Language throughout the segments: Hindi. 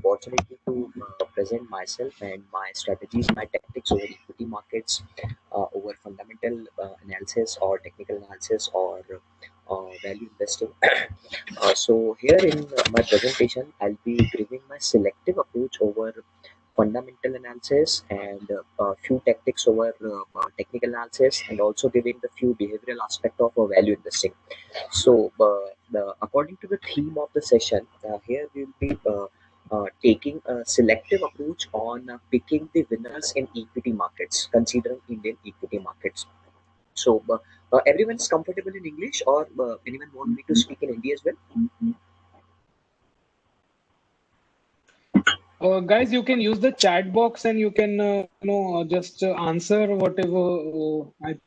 opportunity to present myself and my strategies, my tactics over equity markets, over fundamental analysis or technical analysis or value investing. So here in my presentation, I'll be giving my selective approach over fundamental analysis and a few tactics over technical analysis, and also giving the few behavioral aspect of value investing. So, according to the theme of the session, here we will be taking a selective approach on picking the winners in equity markets, considering Indian equity markets. So, everyone's comfortable in English, or anyone want me to speak in Hindi as well? Guys, you can use the chat box and you can just answer whatever.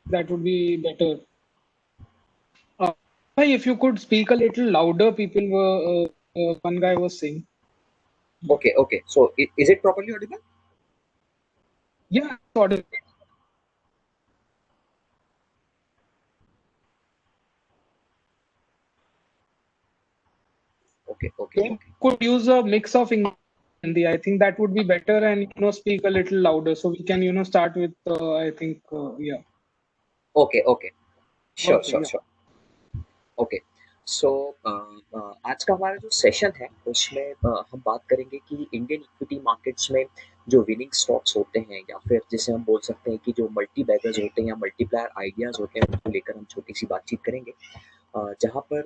That would be better. If you could speak a little louder, people were one guy was saying. Okay, okay. So, is it properly audible? Yeah, audible. Okay, okay, okay. Could use a mix of English and Hindi. I think that would be better, and speak a little louder so we can start with. I think yeah. Okay, okay. Sure, Okay, sure, yeah. sure. Okay so आज का हमारा जो सेशन है उसमें हम बात करेंगे कि इंडियन इक्विटी मार्केट्स में जो विनिंग स्टॉक्स होते हैं, या फिर जिसे हम बोल सकते हैं कि जो मल्टी बैगर्स होते हैं या मल्टीप्लायर आइडियाज होते हैं, उनको लेकर हम छोटी सी बातचीत करेंगे। जहाँ पर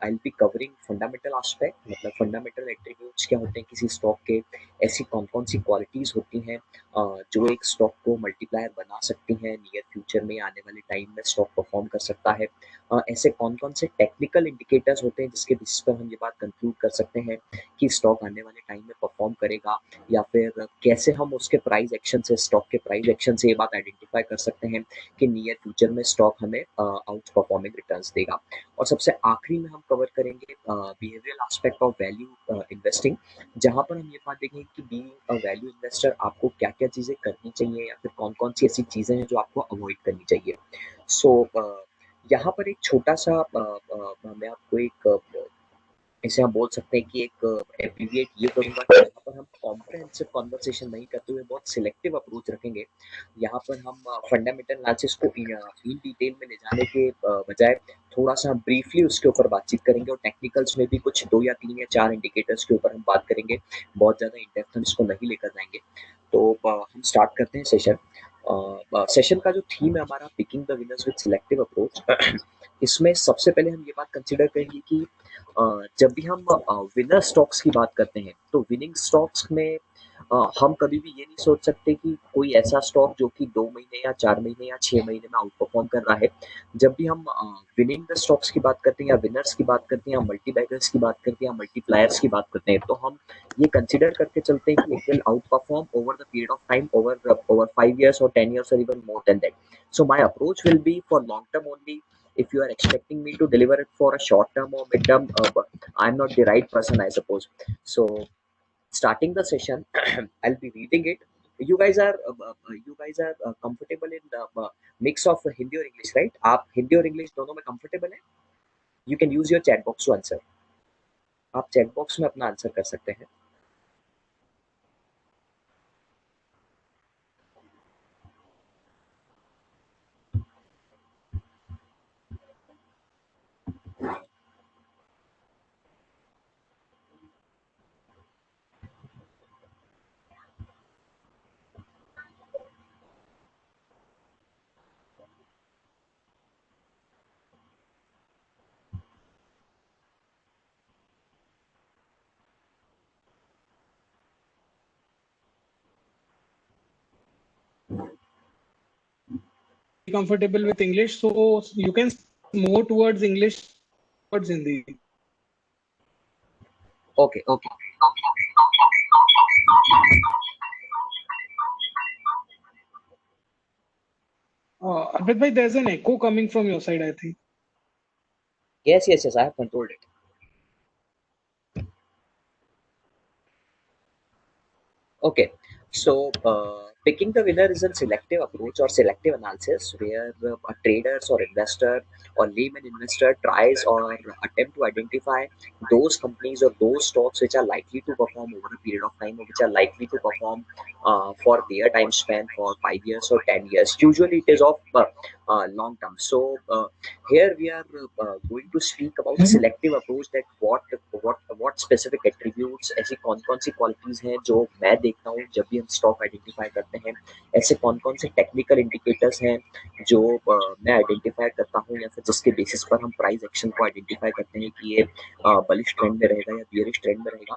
आई बी कवरिंग फंडामेंटल आस्पेक्ट, मतलब फंडामेंटल एट्रीब्यूट्स क्या होते हैं किसी स्टॉक के, ऐसी कौन कौन सी क्वालिटीज़ होती हैं जो एक स्टॉक को मल्टीप्लायर बना सकती हैं, नियर फ्यूचर में आने वाले टाइम में स्टॉक परफॉर्म कर सकता है। ऐसे कौन कौन से टेक्निकल इंडिकेटर्स होते हैं जिसके बेसिस पर हम ये बात कंक्लूड कर सकते हैं कि स्टॉक आने वाले टाइम में परफॉर्म करेगा, या फिर कैसे हम उसके प्राइस एक्शन से, स्टॉक के प्राइस एक्शन से ये बात आइडेंटिफाई कर सकते हैं कि नियर फ्यूचर में स्टॉक हमें आउट परफॉर्मिंग रिटर्न्स देगा। और सबसे आखिरी में हम कवर करेंगे behavioural aspect of value investing, जहाँ पर हम ये बात देखेंगे कि बीइंग अ वैल्यू इन्वेस्टर आपको क्या क्या चीज़ें करनी चाहिए, या फिर कौन कौन सी ऐसी चीज़ें हैं जो आपको अवॉइड करनी चाहिए। सो यहाँ पर एक छोटा सा मैं आपको एक इसे हम बोल सकते हैं कि एक एब्रीविएट ये करूँगा कि यहाँ पर हम कॉम्प्रिहेंसिव कन्वर्सेशन नहीं करते हुए बहुत सिलेक्टिव अप्रोच रखेंगे। यहाँ पर हम फंडामेंटल एनालिसिस को इन डिटेल में ले जाने के बजाय थोड़ा-सा ब्रीफली उसके ऊपर बातचीत करेंगे, और टेक्निकल्स में भी कुछ 2 या 3 या 4 इंडिकेटर्स के ऊपर हम बात करेंगे। बहुत ज़्यादा इन डेप्थ हम इसको नहीं लेकर जाएँगे। तो हम स्टार्ट करते हैं सेशन। सेशन का जो थीम है हमारा, picking the winners with selective approach. इसमें सबसे पहले हम ये बात कंसिडर करेंगे कि जब भी हम विनर स्टॉक्स की बात करते हैं, तो विनिंग स्टॉक्स में हम कभी भी ये नहीं सोच सकते कि कोई ऐसा स्टॉक जो कि 2 महीने या 4 महीने या 6 महीने में आउट परफॉर्म कर रहा है। जब भी हम विनिंग द स्टॉक्स की बात करते हैं, या विनर्स की बात करते हैं, या मल्टी बैगर्स की बात करते हैं, या मल्टीप्लायर्स की बात करते हैं, तो हम ये कंसिडर करके चलते हैं कि it will out perform over the period of time, over 5 years or 10 years or even more than that. So my approach will be for long term only. If you are expecting me to deliver it for a short term or mid term, I'm not the right person, I suppose. So starting the session, I'll be reading it. You guys are comfortable in the mix of Hindi or English, right? आप हिंदी और इंग्लिश दोनों में comfortable हैं? You can use your chat box to answer. आप chat box में अपना आंसर कर सकते हैं। Comfortable with English, so you can more towards English, towards Hindi. Okay, okay. Arpit bhai, there's an echo coming from your side, I think. Yes, yes, yes. I have controlled it. Okay, so Picking the winner is a selective approach or selective analysis where a traders or investor or layman investor tries or attempt to identify those companies or those stocks which are likely to perform over a period of time or which are likely to perform for their time span for 5 years or 10 years. Usually it is of long term. So here we are going to speak about selective approach, that what specific attributes, ऐसी कौन-कौन सी qualities हैं जो मैं देखता हूँ जब भी हम stock identify करते हैं, ऐसे कौन-कौन से technical indicators हैं जो मैं आइडेंटिफाई करता हूँ या फिर जिसके बेसिस पर हम प्राइस एक्शन को आइडेंटिफाई करते हैं कि ये बलिश ट्रेंड में रहेगा या बियरिश ट्रेंड में रहेगा।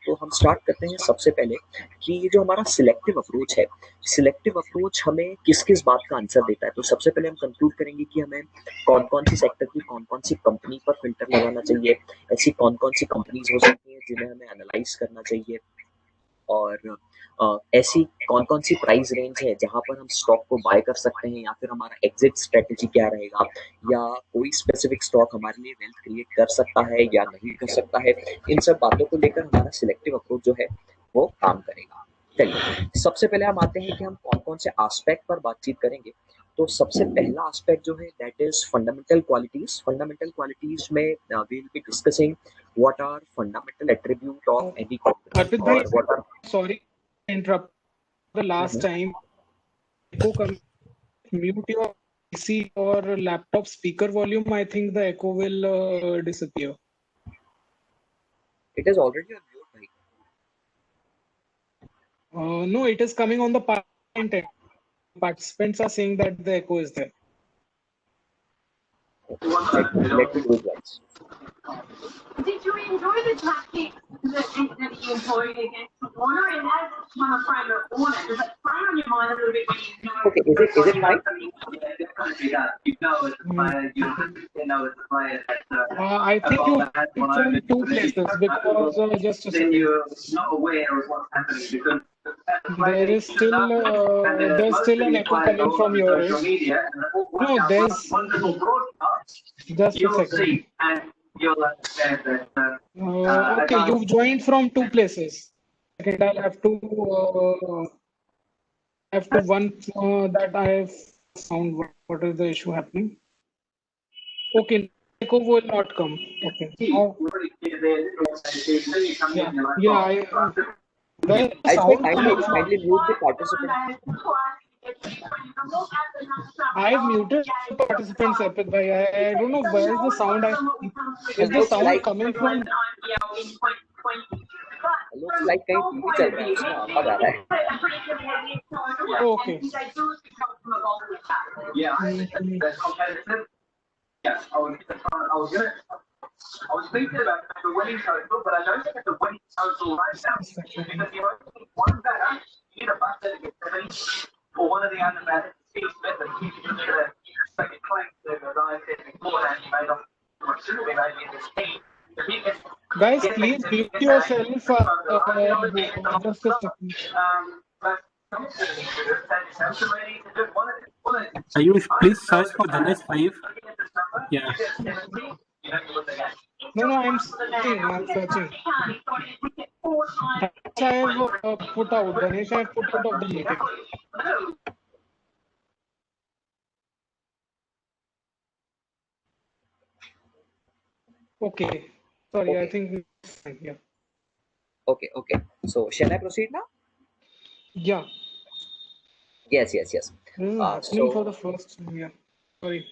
तो हम स्टार्ट करते हैं सबसे पहले कि ये जो हमारा सिलेक्टिव अप्रोच है, सिलेक्टिव अप्रोच हमें किस-किस बात का आंसर देता है। तो सबसे पहले हम कंक्लूड करेंगे कि हमें कौन-कौन सी सेक्टर की कौन-कौन सी कंपनी पर फ़िल्टर लगाना चाहिए, ऐसी कौन-कौन सी कंपनीज़ हो सकती हैं जिन्हें हमें एनालाइज़ करना चाहिए और ऐसी कौन-कौन सी प्राइस रेंज है जहाँ पर हम स्टॉक को बाय कर सकते हैं या फिर हमारा एग्जिट स्ट्रेटजी क्या रहेगा, या कोई स्पेसिफिक स्टॉक हमारे लिए वेल्थ क्रिएट कर सकता है या नहीं कर सकता है। इन सब बातों को लेकर हमारा सिलेक्टिव अप्रोच जो है वो काम करेगा। चलिए, सबसे पहले हम आते हैं कि हम कौन-कौन से एस्पेक्ट पर बातचीत करेंगे। तो सबसे पहला एस्पेक्ट जो है that is fundamental qualities. Fundamental qualities में we will be discussing what are fundamental attribute of any company Arpit bhai, और what are sorry to interrupt. The last time, echo come, mute your PC or laptop speaker volume. I think the echo will disappear. It is already on mute, bhai. No, it is coming on the participant end. Participants are saying that the echo is there. Let me do it once. Did you enjoy the tactic that you employed against Warner? And as one of private Warner, does it play on your mind a little bit when you know? Okay, is it fine? You know it's a player. You know it's a player. I think you from two places because just a Then second. you're not aware of what's happening because. There is still there's still an echo coming from your end. No, there's just a second. And you'll understand that. Okay, you've joined from two places. Second, I'll have to one that I have found what is the issue happening. Okay, echo will not come. Okay. Now, the I sound think coming from. kindly mute the participant. I've muted the participants, Arpit bhai. I don't know where is the sound. Is the looks sound like coming from? looks like कहीं टीवी चल रहा है, उसमें आवाज आ रहा है। Okay. Yeah, that's competitive. Yeah, I was thinking about the winning total, but I don't think it's a winning total right now. Because you only need one batter, you need a batter to get 70, or one of the other batters to Steve Smith, and he's going to take a claim to, as I said before, and he made off what should have been maybe in this team. If he gets Guys, please mute yourself. Just a second. Ayush, please search for Ganesh 5. Yeah. No, I'm searching. I have put out. Ganesh, I have put out of the meeting. Okay. Sorry, I think yeah. Okay. So shall I proceed now? Yeah. Yes. This is happening for the first time. Yeah. Sorry.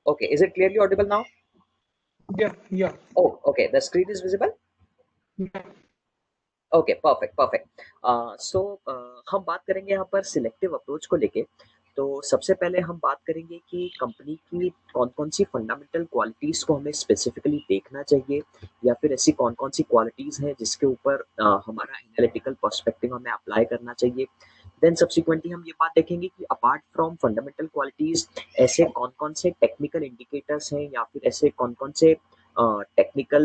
Okay, is it clearly audible now? Yeah. Oh, okay. The screen is visible? Yeah. Okay perfect. So हम बात करेंगे यहाँ पर सिलेक्टिव अप्रोच को लेके। तो सबसे पहले हम बात करेंगे कि कंपनी की कौन-कौन सी फंडामेंटल क्वालिटीज़ को हमें स्पेसिफिकली देखना चाहिए या फिर ऐसी कौन-कौन सी क्वालिटीज़ हैं जिसके ऊपर हमारा एनालिटिकल पर्सपेक्टिव हमें अप्लाई करना चाहिए। देन सब्सिक्वेंटली हम ये बात देखेंगे कि अपार्ट फ्रॉम फंडामेंटल क्वालिटीज़ ऐसे कौन-कौन से टेक्निकल इंडिकेटर्स हैं या फिर ऐसे कौन-कौन से टेक्निकल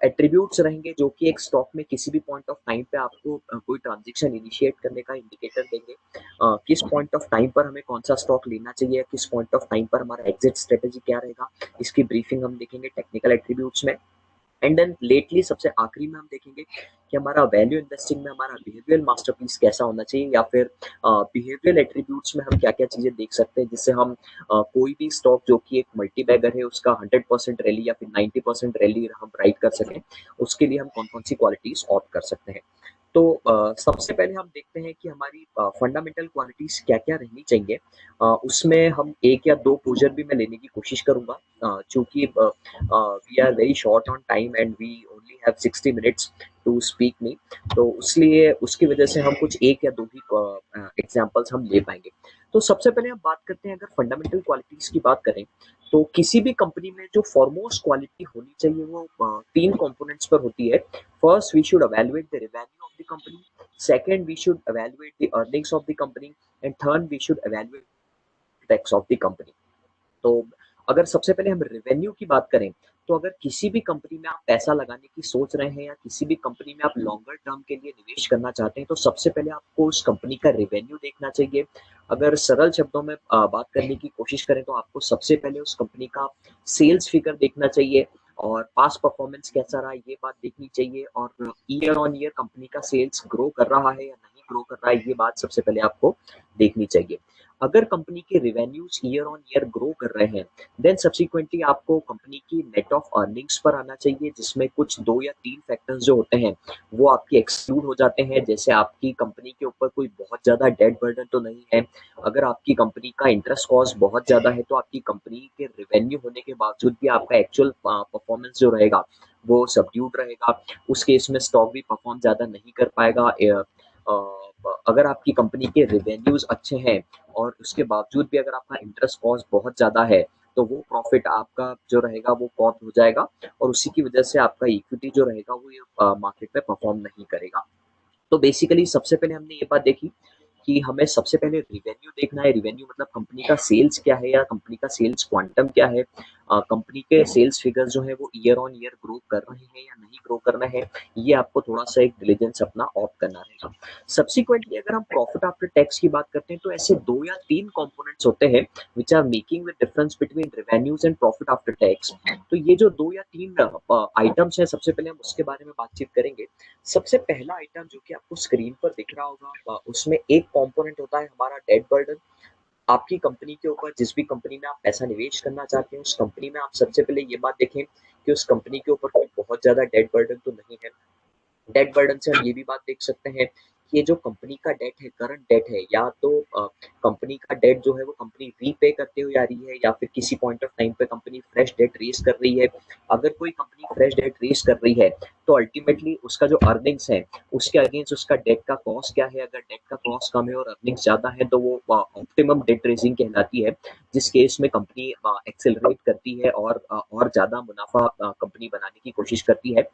एट्रीब्यूट्स रहेंगे जो कि एक स्टॉक में किसी भी पॉइंट ऑफ टाइम पे आपको कोई ट्रांजैक्शन इनिशिएट करने का इंडिकेटर देंगे। किस पॉइंट ऑफ टाइम पर हमें कौन सा स्टॉक लेना चाहिए, किस पॉइंट ऑफ टाइम पर हमारा एग्जिट स्ट्रेटजी क्या रहेगा, इसकी ब्रीफिंग हम देखेंगे टेक्निकल एट्रीब्यूट्स में। एंड देन लेटली सबसे आखिरी में हम देखेंगे कि हमारा वैल्यू इन्वेस्टिंग में हमारा बिहेवियरल मास्टरपीस कैसा होना चाहिए, या फिर बिहेवियरल एट्रीब्यूट्स में हम क्या क्या चीजें देख सकते हैं जिससे हम कोई भी स्टॉक जो कि एक मल्टी बैगर है उसका 100% रैली या फिर 90% रैली हम राइड कर सकें, उसके लिए हम कौन कौन सी क्वालिटीज ऑप्ट कर सकते हैं। तो सबसे पहले हम देखते हैं कि हमारी फंडामेंटल क्वालिटीज क्या क्या रहनी चाहिए। उसमें हम एक या दो पोजर भी मैं लेने की कोशिश करूंगा, चूंकि we are very short on time and we only have 60 minutes to speak me, तो इसलिए उसकी वजह से हम कुछ एक या दो ही एग्जांपल्स हम ले पाएंगे। तो सबसे पहले हम बात करते हैं, अगर फंडामेंटल क्वालिटीज की बात करें तो किसी भी कंपनी में जो फॉरमोस्ट क्वालिटी होनी चाहिए वो तीन कंपोनेंट्स पर होती है। First, we should evaluate the revenue of the company. Second, we should evaluate the earnings of the company. And third, we should evaluate tax of the company. तो अगर सबसे पहले हम रेवेन्यू की बात करें तो अगर किसी भी कंपनी में आप पैसा लगाने की सोच रहे हैं या किसी भी कंपनी में आप लॉन्गर टर्म के लिए निवेश करना चाहते हैं तो सबसे पहले आपको उस कंपनी का रेवेन्यू देखना चाहिए। अगर सरल शब्दों में बात करने की कोशिश करें तो आपको सबसे पहले उस कंपनी का सेल्स फिगर देखना चाहिए और पास्ट परफॉर्मेंस कैसा रहा ये बात देखनी चाहिए, और ईयर ऑन ईयर कंपनी का सेल्स ग्रो कर रहा है या नहीं ग्रो कर रहा है ये बात सबसे पहले आपको देखनी चाहिए। अगर कंपनी के revenues year on year grow कर रहे हैं देन सब्सिक्वेंटली आपको कंपनी की नेट ऑफ अर्निंग्स पर आना चाहिए, जिसमें कुछ दो या तीन फैक्टर्स जो होते हैं वो आपके एक्सक्लूड हो जाते हैं। जैसे आपकी कंपनी के ऊपर कोई बहुत ज्यादा डेट बर्डन तो नहीं है, अगर आपकी कंपनी का इंटरेस्ट कॉस्ट बहुत ज्यादा है तो आपकी कंपनी के रेवेन्यू होने के बावजूद भी आपका एक्चुअल परफॉर्मेंस जो रहेगा वो सबड्यूड रहेगा, उस केस में स्टॉक भी परफॉर्म ज्यादा नहीं कर पाएगा। अगर आपकी कंपनी के रेवेन्यूज अच्छे हैं और उसके बावजूद भी अगर आपका इंटरेस्ट कॉस्ट बहुत ज्यादा है तो वो प्रॉफिट आपका जो रहेगा वो कॉप हो जाएगा और उसी की वजह से आपका इक्विटी जो रहेगा वो मार्केट में परफॉर्म नहीं करेगा। तो बेसिकली सबसे पहले हमने ये बात देखी कि हमें सबसे पहले रिवेन्यू देखना है। रिवेन्यू मतलब कंपनी का सेल्स क्या है या कंपनी का सेल्स क्वांटम क्या है, कंपनी के सेल्स फिगर्स जो है वो ईयर ऑन ईयर ग्रो कर रहे हैं या नहीं ग्रो कर रहे हैं, ये आपको थोड़ा सा एक डिलीजेंस अपना ऑप्ट करना रहेगा। सब्सिक्वेंटली अगर हम प्रॉफिट आफ्टर टैक्स की बात करते हैं तो ऐसे दो या तीन कंपोनेंट्स होते हैं which are making the difference between revenues and profit after tax. तो ये जो दो या तीन आइटम्स हैं सबसे पहले हम उसके बारे में बातचीत करेंगे। सबसे पहला आइटम जो कि आपको स्क्रीन पर दिख रहा होगा उसमें एक कंपोनेंट होता है हमारा डेट बर्डन। आपकी कंपनी के ऊपर जिस भी कंपनी में आप पैसा निवेश करना चाहते हैं उस कंपनी में आप सबसे पहले ये बात देखें कि उस कंपनी के ऊपर कोई बहुत ज्यादा डेट बर्डन तो नहीं है। डेट बर्डन से हम ये भी बात देख सकते हैं कि ये जो कंपनी का डेट है करंट डेट है या तो कंपनी का डेट जो है वो कंपनी रीपे करते हुए आ रही है या फिर किसी पॉइंट ऑफ टाइम पे कंपनी फ्रेश डेट रेज कर रही है। अगर कोई कंपनी फ्रेश डेट रेज कर रही है तो अल्टीमेटली उसका जो अर्निंग्स है उसके अगेंस्ट उसका डेट का कॉस्ट क्या है। अगर डेट का कॉस्ट कम है और अर्निंग्स ज्यादा है तो वो ऑप्टिमम डेट रेजिंग कहलाती है, जिस केस में कंपनी एक्सेलरेट करती है और ज्यादा मुनाफा कंपनी बनाने की कोशिश करती है।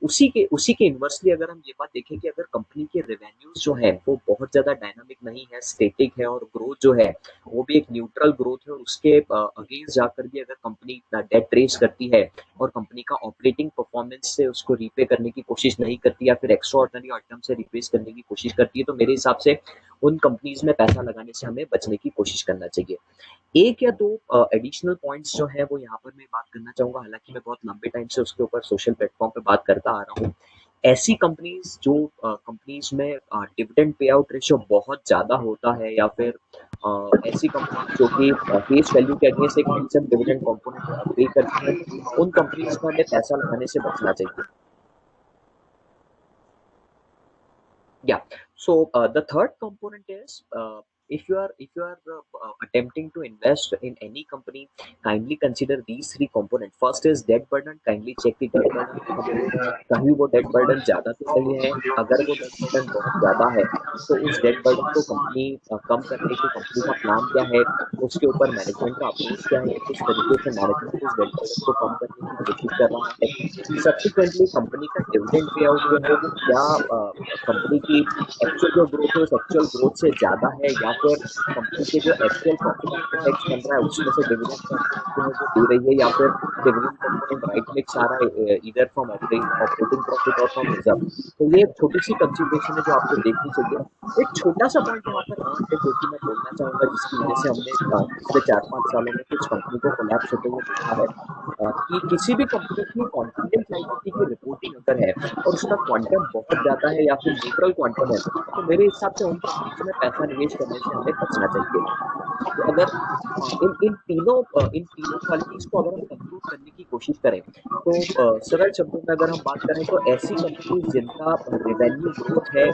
उसी के इन्वर्सली अगर हम ये बात देखें कि अगर कंपनी के रेवेन्यूज जो है वो बहुत ज्यादा डायनामिक नहीं है, स्टेटिक है और ग्रोथ जो है वो भी एक न्यूट्रल ग्रोथ है और उसके अगेंस्ट जाकर भी अगर कंपनी डेट रेज करती है और कंपनी का ऑपरेटिंग परफॉर्मेंस से उसको रीपे करने की कोशिश नहीं करती या फिर एक्स्ट्रा ऑर्डिनरी आइटम से रिप्लेस करने की कोशिश करती है तो मेरे हिसाब से उन कंपनीज में पैसा लगाने से हमें बचने की कोशिश करना चाहिए। एक या दो एडिशनल पॉइंट्स जो है वो यहाँ पर मैं बात करना चाहूंगा, हालांकि मैं बहुत लंबे टाइम से उसके ऊपर सोशल प्लेटफॉर्म पे बात करता आ रहा हूँ। ऐसी कंपनीज जो कंपनीज में डिविडेंड पे आउट रेशियो बहुत ज्यादा होता है या फिर ऐसी कंपनी जो कि फेस वैल्यू के अगेंस्ट एक हैंडसम डिविडेंड कंपोनेंट पे करती है, उन कंपनीज में हमें पैसा लगाने से बचना चाहिए। Yeah. So the third component is if you are attempting to invest in any company, kindly consider these three components. First is debt burden. Kindly check the debt burden of the company. कहीं वो debt burden ज्यादा तो नहीं है। अगर वो debt burden बहुत ज्यादा है तो उस debt burden को कंपनी कम करने की कंपनी का प्लान क्या है, उसके ऊपर मैनेजमेंट का अप्रोच क्या है, किस तरीके से मैनेजमेंट उस debt burden को कम करने की कोशिश कर रहा है। सब्सिक्वेंटली कंपनी का डिविडेंड पे आउट जो है वो क्या कंपनी की एक्चुअल जो ग्रोथ है उस एक्चुअल ग्रोथ से ज्यादा है या फिर कंपनी के जो एक्चुअल प्रॉफिट आफ्टर टैक्स बन रहा है उसमें से डिविडेंड कंपोनेंट जो है वो दे रही है, या फिर डिविडेंड कंपोनेंट राइट मिक्स आ रहा है इधर फ्रॉम ऑपरेटिंग प्रॉफिट और फ्रॉम रिजर्व। तो ये एक छोटी सी कंसिडरेशन है जो आपको देखनी चाहिए। एक छोटा सा पॉइंट यहाँ पर और है जो कि मैं बोलना चाहूंगा, जिसकी वजह से हमने पिछले 4-5 सालों में कुछ कंपनी को कोलैप्स होते हुए देखा है, कि किसी भी कंपनी की कॉन्टिजेंट लायबिलिटी की रिपोर्टिंग अगर है और उसका क्वांटम बहुत ज्यादा है या फिर न्यूट्रल क्वांटम है, तो मेरे हिसाब से उन कंपनीज में पैसा निवेश करने से हमें बचना चाहिए। तो अगर इन तीनों क्वालिटीज को अगर हम कंक्लूड करने की कोशिश करें, तो सरल शब्दों में अगर हम बात करें तो ऐसी कंपनीज जिनका रेवेन्यू ग्रोथ है,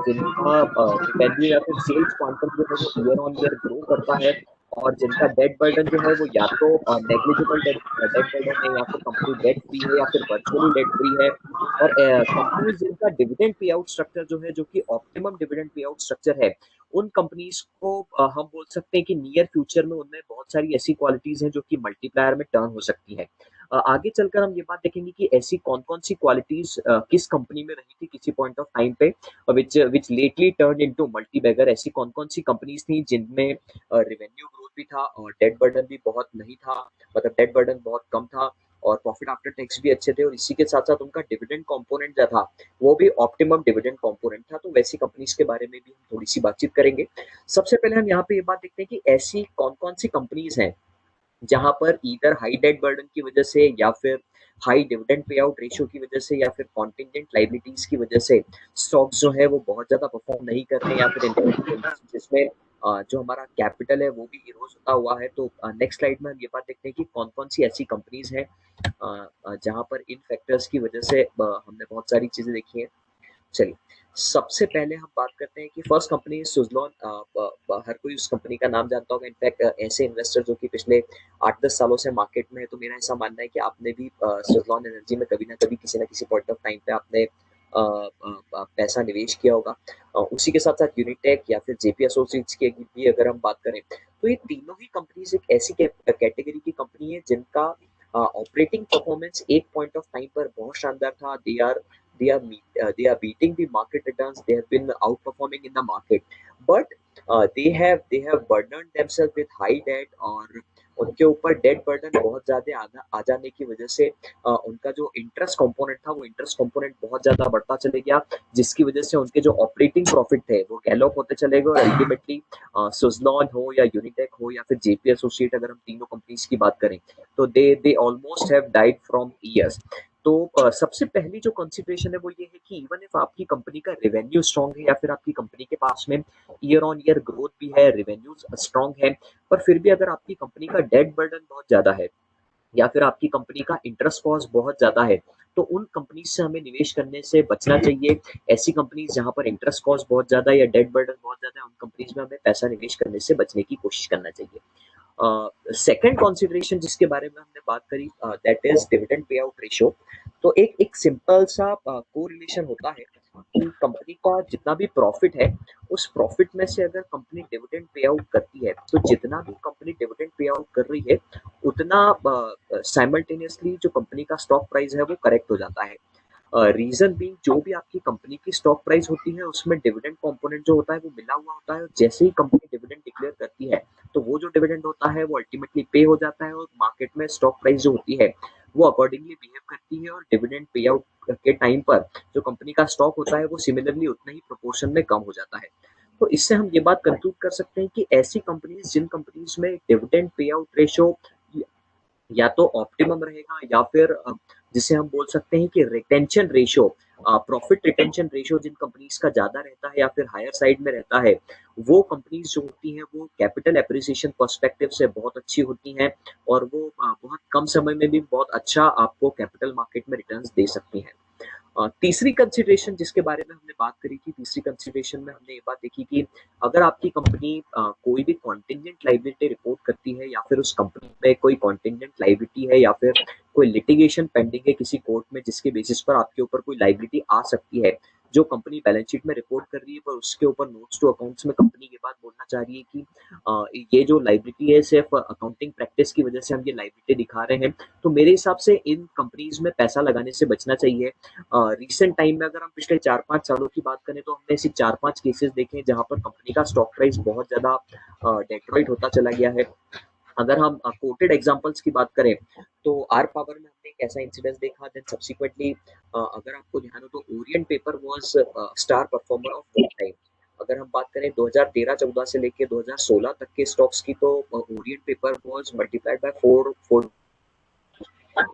जिनका रेवेन्यू या फिर सेल्स क्वांटम जो है वो ईयर ऑन ईयर ग्रो करता है, और जिनका डेट बर्डन जो है वो या तो नेग्लिजिबल डेट बर्डन है, या फिर कंपनी डेट फ्री है, या फिर वर्चुअली डेट फ्री है, और कंपनीज जिनका डिविडेंड पे आउट स्ट्रक्चर जो है, जो कि optimum dividend pay out structure है, उन कंपनीज को हम बोल सकते हैं कि नियर फ्यूचर में उनमें बहुत सारी ऐसी क्वालिटीज हैं जो कि मल्टीप्लायर में टर्न हो सकती हैं। आगे चलकर हम ये बात देखेंगे कि ऐसी कौन कौन सी क्वालिटीज किस कंपनी में रही थी किसी पॉइंट ऑफ टाइम पे, which lately turn into multibagger. ऐसी कौन कौन सी कंपनीज थी जिनमें रेवेन्यू ग्रोथ भी था और डेट बर्डन भी बहुत नहीं था, मतलब डेट बर्डन बहुत कम था, और प्रॉफिट आफ्टर टैक्स भी अच्छे थे, और इसी के साथ साथ उनका डिविडेंड कंपोनेंट जो था वो भी ऑप्टिमम डिविडेंड कंपोनेंट था। तो वैसी कंपनीज के बारे में भी हम थोड़ी सी बातचीत करेंगे। सबसे पहले हम यहाँ पे ये बात देखते हैं कि ऐसी कौन कौन सी कंपनीज हैं जहां पर ईदर हाई डेट बर्डन की वजह से, या फिर high dividend pay out ratio की वजह से, या फिर कॉन्टिजेंट लाइबिलिटीज की वजह से स्टॉक्स जो है वो बहुत ज्यादा परफॉर्म नहीं कर रहे हैं, या फिर जिसमें जो हमारा कैपिटल है वो भी इरोज होता हुआ है। तो नेक्स्ट स्लाइड में हम ये बात देखते हैं कि कौन कौन सी ऐसी कंपनीज हैं जहां पर इन फैक्टर्स की वजह से हमने बहुत सारी चीजें देखी हैं। चलिए, सबसे पहले हम बात करते हैं कि फर्स्ट कंपनी सुज़लॉन। हर कोई उस कंपनी का नाम जानता होगा। इनफैक्ट ऐसे इन्वेस्टर जो कि पिछले 8-10 सालों से मार्केट में है, तो मेरा ऐसा मानना है कि आपने भी सुज़लॉन एनर्जी में कभी ना कभी किसी ना किसी पॉइंट ऑफ टाइम पे आपने पैसा निवेश किया होगा। उसी के साथ साथ यूनिटेक या फिर जेपी एसोसिएट्स की भी अगर हम बात करें, तो ये तीनों ही कंपनीज एक ऐसी कैटेगरी की कंपनी है जिनका ऑपरेटिंग परफॉर्मेंस एक पॉइंट ऑफ टाइम पर बहुत शानदार था। They are beating the market returns. They have been outperforming in the market, but they have burdened themselves with high debt, और उनके ऊपर डेट बर्डन बहुत ज्यादा आ जाने की वजह से उनका जो इंटरेस्ट कंपोनेंट था वो इंटरेस्ट कंपोनेंट बहुत ज्यादा बढ़ता चले गया, जिसकी वजह से उनके जो ऑपरेटिंग प्रॉफिट थे वो गैलोप होते चले गए, और अल्टीमेटली सुज़लॉन हो या यूनिटेक हो या फिर जेपी एसोसिएट, अगर हम तीनों कंपनीज की बात करें, तो they almost have died from years. तो सबसे पहली जो कंसिडरेशन है वो ये है कि इवन इफ आपकी कंपनी का रेवेन्यू स्ट्रांग है, या फिर आपकी कंपनी के पास में ईयर ऑन ईयर ग्रोथ भी है, रेवेन्यूज स्ट्रांग है, पर फिर भी अगर आपकी कंपनी का डेट बर्डन बहुत ज्यादा है, या फिर आपकी कंपनी का इंटरेस्ट कॉस्ट बहुत ज्यादा है, तो उन कंपनीज से हमें निवेश करने से बचना चाहिए। ऐसी कंपनीज जहां पर इंटरेस्ट कॉस्ट बहुत ज्यादा है या डेट बर्डन बहुत ज्यादा है, उन कंपनीज में हमें पैसा निवेश करने से बचने की कोशिश करना चाहिए। सेकेंड कॉन्सिडरेशन जिसके बारे में हमने बात करी, that is dividend pay out ratio. तो एक सिंपल सा कोरिलेशन होता है कि कंपनी का जितना भी प्रॉफिट है, उस प्रॉफिट में से अगर कंपनी डिविडेंड पे आउट करती है, तो जितना भी कंपनी डिविडेंड पे आउट कर रही है उतना साइमल्टेनियसली जो कंपनी का स्टॉक प्राइस है वो करेक्ट हो जाता है। रीजन बीइंग, जो भी आपकी कंपनी की स्टॉक प्राइस होती है उसमें डिविडेंड कंपोनेंट जो होता है वो मिला हुआ होता है, और जैसे ही कंपनी डिविडेंड डिक्लेयर करती है तो वो जो डिविडेंड होता है वो अल्टीमेटली पे हो जाता है, और मार्केट में स्टॉक प्राइस जो होती है वो अकॉर्डिंगली बिहेव करती है, और डिविडेंड पे आउट के टाइम पर जो कंपनी का स्टॉक होता है वो सिमिलरली उतना ही प्रोपोर्शन में कम हो जाता है। तो इससे हम ये बात कंक्लूड कर सकते हैं कि ऐसी कंपनीज, जिन कंपनीज में डिविडेंड पे आउट रेशियो या तो ऑप्टिमम रहेगा, या फिर जिसे हम बोल सकते हैं कि retention ratio, profit retention ratio जिन कंपनीज का ज्यादा रहता है या फिर हायर साइड में रहता है, वो कंपनीज जो होती हैं वो कैपिटल एप्रिसिएशन पर्सपेक्टिव से बहुत अच्छी होती हैं, और वो बहुत कम समय में भी बहुत अच्छा आपको कैपिटल मार्केट में रिटर्न्स दे सकती हैं। तीसरी कंसिडरेशन जिसके बारे में हमने बात करी थी, तीसरी कंसिडरेशन में हमने ये बात देखी कि अगर आपकी कंपनी कोई भी कॉन्टिजेंट लायबिलिटी रिपोर्ट करती है, या फिर उस कंपनी में कोई कॉन्टिजेंट लायबिलिटी है, या फिर कोई लिटिगेशन पेंडिंग है किसी कोर्ट में जिसके बेसिस पर आपके ऊपर कोई लायबिलिटी आ सकती है, जो कंपनी बैलेंस शीट में रिपोर्ट कर रही है, पर उसके ऊपर नोट्स टू अकाउंट्स में कंपनी ये बात बोलना चाह रही है कि ये जो लायबिलिटी है सिर्फ अकाउंटिंग प्रैक्टिस की वजह से हम ये लायबिलिटी दिखा रहे हैं। तो मेरे हिसाब से इन कंपनीज में पैसा लगाने से बचना चाहिए। रिसेंट टाइम में अगर हम पिछले 4-5 सालों की बात करें तो हमने ऐसे 4-5 केसेस देखे हैं जहाँ पर कंपनी का स्टॉक प्राइस बहुत ज़्यादा डेट्रॉइट होता चला गया है। अगर हम कोटेड एग्जांपल्स की बात करें तो आर पावर में हमने एक ऐसा इंसिडेंस देखा, देन सब्सिक्वेंटली अगर आपको ध्यान हो तो Orient paper was star performer of that time. अगर हम बात करें 2013-14 से लेके 2016 तक के स्टॉक्स की तो Orient paper was multiplied by 4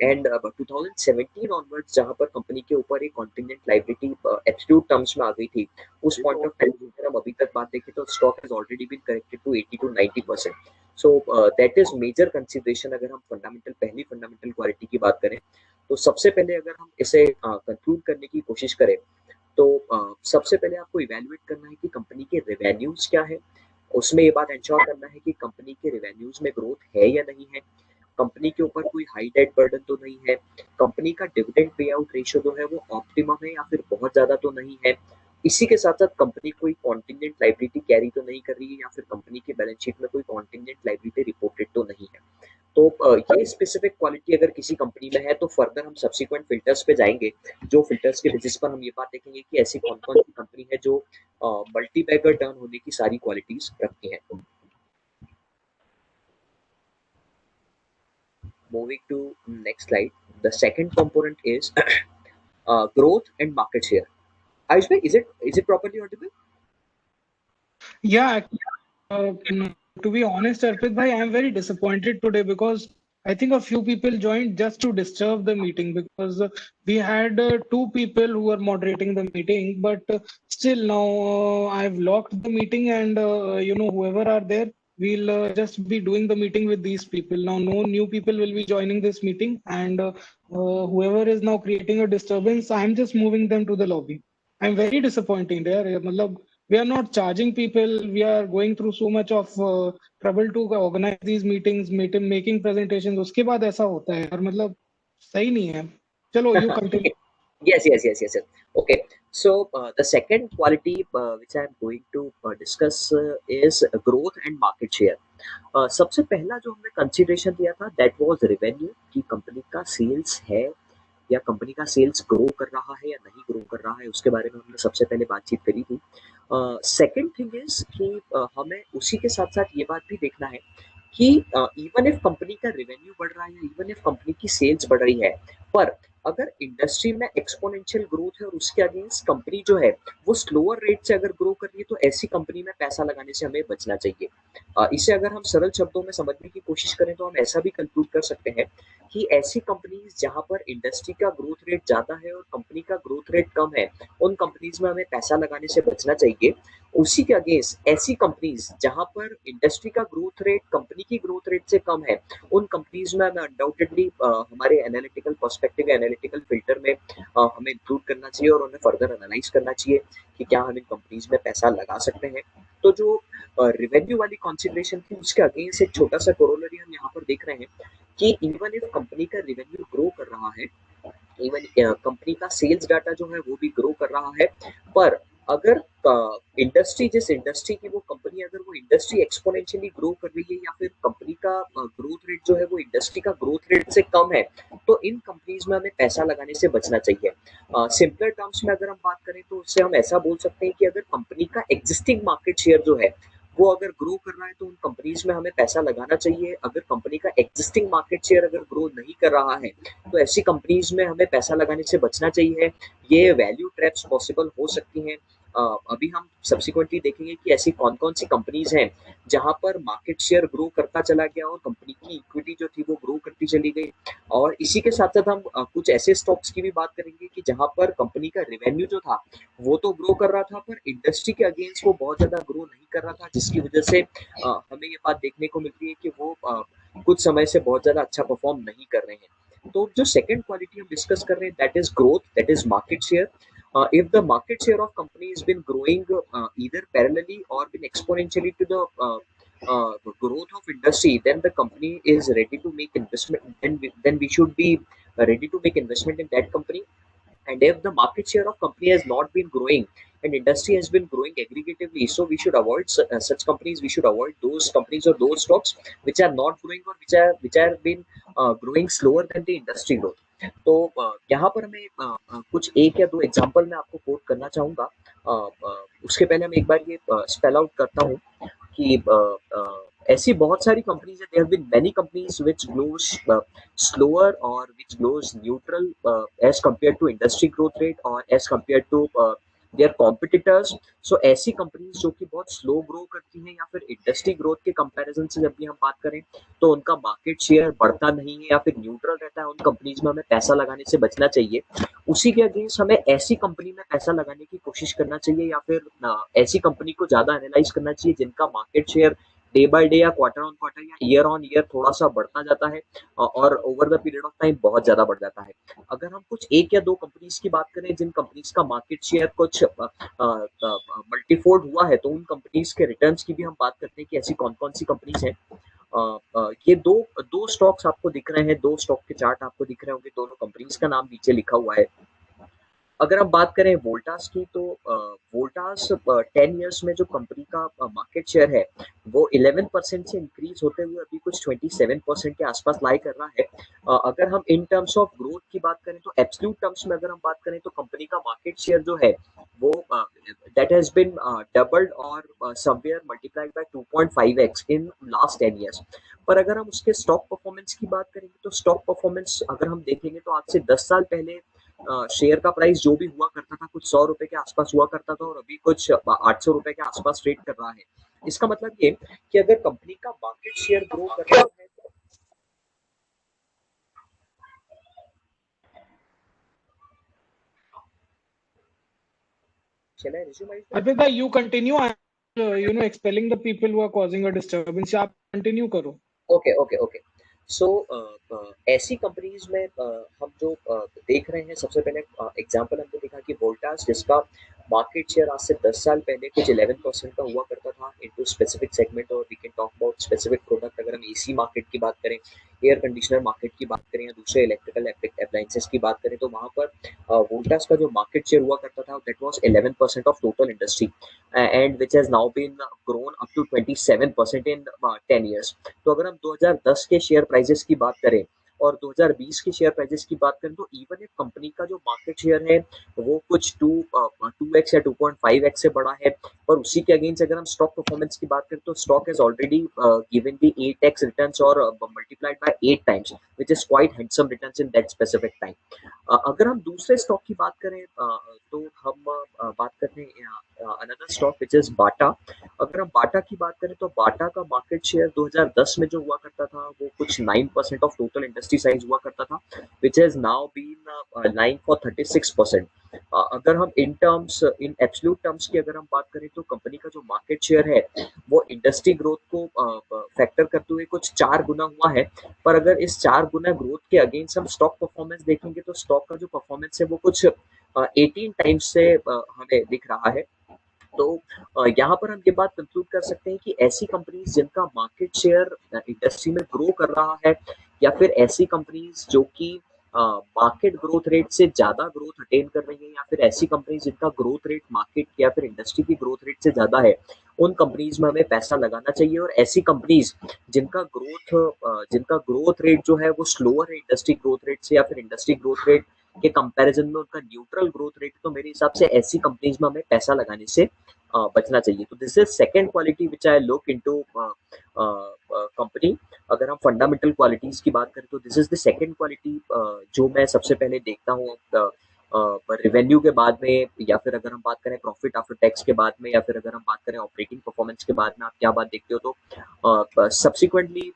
and 2017 onwards जहां पर कंपनी के ऊपर एक कॉन्टिजेंट लायबिलिटी एब्सोल्यूट टर्म्स में आ गई थी, उस पॉइंट ऑफ टाइम अगर हम अभी तक बात देखें तो stock has already been corrected to 80 to 90%। So that is major consideration. अगर हम पहली फंडामेंटल क्वालिटी की बात करें तो सबसे पहले अगर हम इसे कंक्लूड करने की कोशिश करें तो सबसे पहले आपको इवेल्युएट करना है कि कंपनी के रेवेन्यूज क्या है। उसमें ये बात इंश्योर करना है कि कंपनी के रेवेन्यूज में ग्रोथ है या नहीं है, कंपनी के ऊपर कोई हाई डेट बर्डन तो नहीं है, कंपनी का डिविडेंड पे आउट रेशियो जो है वो ऑप्टिमम है या फिर बहुत ज्यादा तो नहीं है। इसी के साथ साथ कंपनी कोई कॉन्टिजेंट लायबिलिटी कैरी तो नहीं कर रही है या फिर कंपनी की बैलेंस शीट में कोई कॉन्टिजेंट लायबिलिटी रिपोर्टेड तो नहीं है। तो ये स्पेसिफिक क्वालिटी अगर किसी कंपनी में है तो फर्दर हम सब्सिक्वेंट फिल्टर्स पे जाएंगे, जो फिल्टर्स के बेसिस पर हम ये बात देखेंगे कि ऐसी कौन कौन सी कंपनी है जो मल्टी बैगर टर्न होने की सारी क्वालिटीज रखती है। Moving to next slide, the second component is growth and market share. Ayush bhai, is it properly audible? Yeah, to be honest, Arpit bhai, I am very disappointed today because I think a few people joined just to disturb the meeting because we had two people who were moderating the meeting, but still now I've locked the meeting and whoever are there, we'll just be doing the meeting with these people. Now no new people will be joining this meeting, and whoever is now creating a disturbance, I'm just moving them to the lobby. I'm very disappointed there. Matlab, we are not charging people. We are going through so much of trouble to organize these meetings, making presentations. उसके बाद ऐसा होता है यार, मतलब सही नहीं है. चलो, you continue. Yes. Okay. So the second quality which I am going to discuss is growth and market share. सबसे पहला जो हमने कंसिडरेशन दिया था दैट वाज रेवेन्यू, कि कंपनी का सेल्स है या कंपनी का सेल्स ग्रो कर रहा है या नहीं ग्रो कर रहा है, उसके बारे में हमने सबसे पहले बातचीत करी थी। सेकंड थिंग इज कि हमें उसी के साथ साथ ये बात भी देखना है कि इवन इफ कंपनी का रेवेन्यू बढ़ रहा है या इवन इफ कंपनी की सेल्स बढ़ रही है, पर अगर इंडस्ट्री में एक्सपोनेंशियल ग्रोथ है और उसके अगेंस्ट कंपनी जो है वो स्लोअर रेट से अगर ग्रो कर रही है तो ऐसी कंपनी में पैसा लगाने से हमें बचना चाहिए। इसे अगर हम सरल शब्दों में समझने की कोशिश करें तो हम ऐसा भी कंक्लूड कर सकते हैं कि ऐसी कंपनीज जहां पर इंडस्ट्री का ग्रोथ रेट ज्यादा है और कंपनी का ग्रोथ रेट कम है, उन कंपनीज में हमें पैसा लगाने से बचना चाहिए। उसी के अगेंस्ट ऐसी कंपनीज जहां पर इंडस्ट्री का ग्रोथ रेट कंपनी की ग्रोथ रेट से कम है, उन कंपनीज में हमें अनडाउटेडली हमारे एनालिटिकल पर्सपेक्टिव एनालिटिकल फिल्टर में हमें इंक्लूड करना चाहिए और उन्हें फर्दर एनालाइज करना चाहिए कि क्या हम इन कंपनीज में पैसा लगा सकते हैं। तो जो रेवेन्यू वाली कॉन्सिडरेशन थी उसके अगेंस्ट एक छोटा सा कोरोलरी हम यहाँ पर देख रहे हैं कि इवन इफ कंपनी का रेवेन्यू ग्रो कर रहा है, इवन कंपनी का सेल्स डाटा जो है वो भी ग्रो कर रहा है, पर अगर इंडस्ट्री जिस इंडस्ट्री की वो कंपनी अगर वो इंडस्ट्री एक्सपोनेंशियली ग्रो कर रही है या फिर कंपनी का ग्रोथ रेट जो है वो इंडस्ट्री का ग्रोथ रेट से कम है, तो इन कंपनीज में हमें पैसा लगाने से बचना चाहिए। सिंपलर टर्म्स में अगर हम बात करें तो उससे हम ऐसा बोल सकते हैं कि अगर कंपनी का एग्जिस्टिंग मार्केट शेयर जो है वो अगर ग्रो कर रहा है तो उन कंपनीज में हमें पैसा लगाना चाहिए। अगर कंपनी का एग्जिस्टिंग मार्केट शेयर अगर ग्रो नहीं कर रहा है तो ऐसी कंपनीज में हमें पैसा लगाने से बचना चाहिए। ये वैल्यू ट्रैप्स पॉसिबल हो सकती हैं। अभी हम सब्सिक्वेंटली देखेंगे कि ऐसी कौन कौन सी कंपनीज हैं जहां पर मार्केट शेयर ग्रो करता चला गया और कंपनी की इक्विटी जो थी वो ग्रो करती चली गई। और इसी के साथ साथ हम कुछ ऐसे स्टॉक्स की भी बात करेंगे कि जहां पर कंपनी का रेवेन्यू जो था वो तो ग्रो कर रहा था पर इंडस्ट्री के अगेंस्ट वो बहुत ज्यादा ग्रो नहीं कर रहा था, जिसकी वजह से हमें ये बात देखने को मिलती है कि वो कुछ समय से बहुत ज्यादा अच्छा परफॉर्म नहीं कर रहे हैं। तो जो सेकंड क्वालिटी हम डिस्कस कर रहे हैं that is growth, that is market share. If the market share of company has been growing either parallelly or been exponentially to the growth of industry, then the company is ready to make investment. Then we should be ready to make investment in that company. and if the market share of company has not been growing and industry has been growing aggregatively, so we should avoid such companies. We should avoid those companies or those stocks which are not growing or which are been growing slower than the industry growth. तो यहाँ पर हमें कुछ एक या दो एग्जांपल मैं आपको कोट करना चाहूंगा। उसके पहले मैं एक बार ये स्पेल आउट करता हूँ कि ऐसी बहुत सारी कंपनीज है, there have been many companies which grows slower or which grows neutral as compared to industry growth rate or as compared to their competitors. So ऐसी कंपनीज जो कि बहुत स्लो ग्रो करती हैं या फिर इंडस्ट्री ग्रोथ के कंपैरिजन से जब भी हम बात करें तो उनका मार्केट शेयर बढ़ता नहीं है या फिर न्यूट्रल रहता है, उन कंपनीज में हमें पैसा लगाने से बचना चाहिए। उसी के अगेंस्ट हमें ऐसी कंपनी में पैसा लगाने की कोशिश करना चाहिए या फिर ऐसी कंपनी को ज्यादा एनालाइज करना चाहिए जिनका market share day by day या क्वार्टर ऑन क्वार्टर या ईयर ऑन ईयर थोड़ा सा बढ़ता जाता है और over the period of time बहुत ज्यादा बढ़ जाता है। अगर हम कुछ एक या दो कंपनीज की बात करें जिन कंपनीज का मार्केट शेयर कुछ मल्टीफोल्ड हुआ है, तो उन कंपनीज के रिटर्न्स की भी हम बात करते हैं कि ऐसी कौन कौन सी कंपनीज हैं। ये दो दो स्टॉक्स आपको दिख रहे हैं, दो स्टॉक के चार्ट आपको दिख रहे होंगे, दोनों कंपनीज का नाम नीचे लिखा हुआ है। अगर हम बात करें वोल्टास की तो वोल्टास 10 इयर्स में जो कंपनी का मार्केट शेयर है वो 11% से इंक्रीज होते हुए अभी कुछ 27% के आसपास लाई कर रहा है। अगर हम इन टर्म्स ऑफ ग्रोथ की बात करें तो एब्सोल्यूट टर्म्स में अगर हम बात करें तो कंपनी का मार्केट शेयर जो है वो दैट हैज बीन डबल्ड और somewhere multiplied by 2.5x in last 10 years. पर अगर हम उसके स्टॉक परफॉर्मेंस की बात करेंगे तो स्टॉक परफॉर्मेंस अगर हम देखेंगे तो आज से 10 साल पहले शेयर का प्राइस जो भी हुआ करता था कुछ 100 रुपए के आसपास हुआ करता था और अभी कुछ 800 रुपए के आसपास ट्रेड कर रहा है। इसका मतलब ये कि अगर कंपनी का मार्केट शेयर ग्रो कर रहा है तो चला resume Arpit bhai, you continue. I'm expelling the people who are causing a disturbance. आप continue करो। ओके सो ऐसी कंपनीज में हम जो देख रहे हैं, सबसे पहले एग्जांपल हमने देखा कि वोल्टास जिसका मार्केट शेयर आज से 10 साल पहले कुछ 11% का हुआ करता था इनटू स्पेसिफिक सेगमेंट, और we can talk about specific product. अगर हम एसी मार्केट की बात करें, एयर कंडीशनर मार्केट की बात करें या दूसरे इलेक्ट्रिकल अप्लायंसेस की बात करें तो वहां पर वोल्टास का जो मार्केट शेयर हुआ करता था that was 11% of total industry and which has now been grown up to 27% in 10 years. तो अगर हम 2010 के शेयर प्राइजेस की बात करें और 2020 के शेयर प्राइजेस की बात करें तो इवन एक कंपनी का जो मार्केट शेयर है वो कुछ 2x या 2.5x से बड़ा है, और उसी के अगेंस्ट अगर हम स्टॉक परफॉर्मेंस की बात करें तो stock has already given the 8x returns और multiplied by 8 times which is quite handsome returns in that specific time. अगर हम दूसरे स्टॉक की बात करें तो हम बात करते हैं अनदर स्टॉक व्हिच इज बाटा। अगर हम बाटा की बात करें तो बाटा का मार्केट शेयर 2010 में जो हुआ करता था वो कुछ 9% ऑफ टोटल इंडस्ट्री साइज हुआ करता था which has now been lying for 36%। अगर हम इन एब्सोल्यूट टर्म्स की अगर हम बात करें तो कंपनी का जो मार्केट शेयर है वो इंडस्ट्री ग्रोथ को फैक्टर करते हुए कुछ 4 गुना हुआ है। पर अगर इस 4 गुना ग्रोथ के अगेंस्ट हम स्टॉक परफॉर्मेंस देखेंगे तो स्टॉक का जो परफॉर्मेंस है वो कुछ 18 टाइम्स से हमें दिख रहा है। तो यहाँ पर हम ये बात कंक्लूड कर सकते हैं कि ऐसी कंपनीज जिनका मार्केट शेयर इंडस्ट्री में ग्रो कर रहा है या फिर ऐसी कंपनीज जो कि मार्केट ग्रोथ रेट से ज्यादा ग्रोथ अटेन कर रही है या फिर ऐसी कंपनीज जिनका ग्रोथ रेट मार्केट या फिर इंडस्ट्री की ग्रोथ रेट से ज्यादा है, उन कंपनीज में हमें पैसा लगाना चाहिए। और ऐसी कंपनीज जिनका ग्रोथ रेट जो है वो स्लोअर है इंडस्ट्री ग्रोथ रेट से या फिर इंडस्ट्री ग्रोथ रेट के कंपैरिजन में उनका न्यूट्रल ग्रोथ रेट, तो मेरे हिसाब से ऐसी कंपनीज में हमें पैसा लगाने से बचना चाहिए। तो this is second quality which I look into company. अगर हम फंडामेंटल क्वालिटीज की बात करें तो this is the second quality जो मैं सबसे पहले देखता हूँ रेवेन्यू के बाद में, या फिर अगर हम बात करें प्रॉफिट आफ्टर टैक्स के बाद में, या फिर अगर हम बात करें ऑपरेटिंग परफॉर्मेंस के बाद में, आप क्या बात देखते हो। तो सब्सिक्वेंटली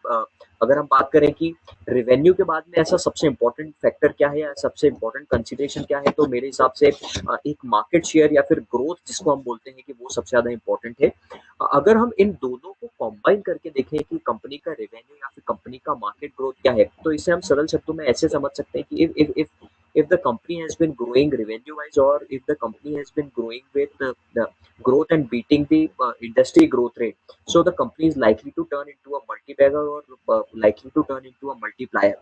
अगर हम बात करें कि रेवेन्यू के बाद में ऐसा सबसे इंपॉर्टेंट फैक्टर क्या है या सबसे इंपॉर्टेंट कंसिडरेशन क्या है, तो मेरे हिसाब से एक मार्केट शेयर या फिर ग्रोथ जिसको हम बोलते हैं कि वो सबसे ज्यादा इंपॉर्टेंट है। अगर हम इन दोनों को कंबाइन करके देखें कि कंपनी का रेवेन्यू या फिर कंपनी का मार्केट ग्रोथ क्या है, तो इसे हम सरल शब्दों में ऐसे समझ सकते हैं कि if the company has been growing revenue wise, or if the company has been growing with the growth and beating the industry growth rate, so the company is likely to turn into a multi-bagger or likely to turn into a multiplier,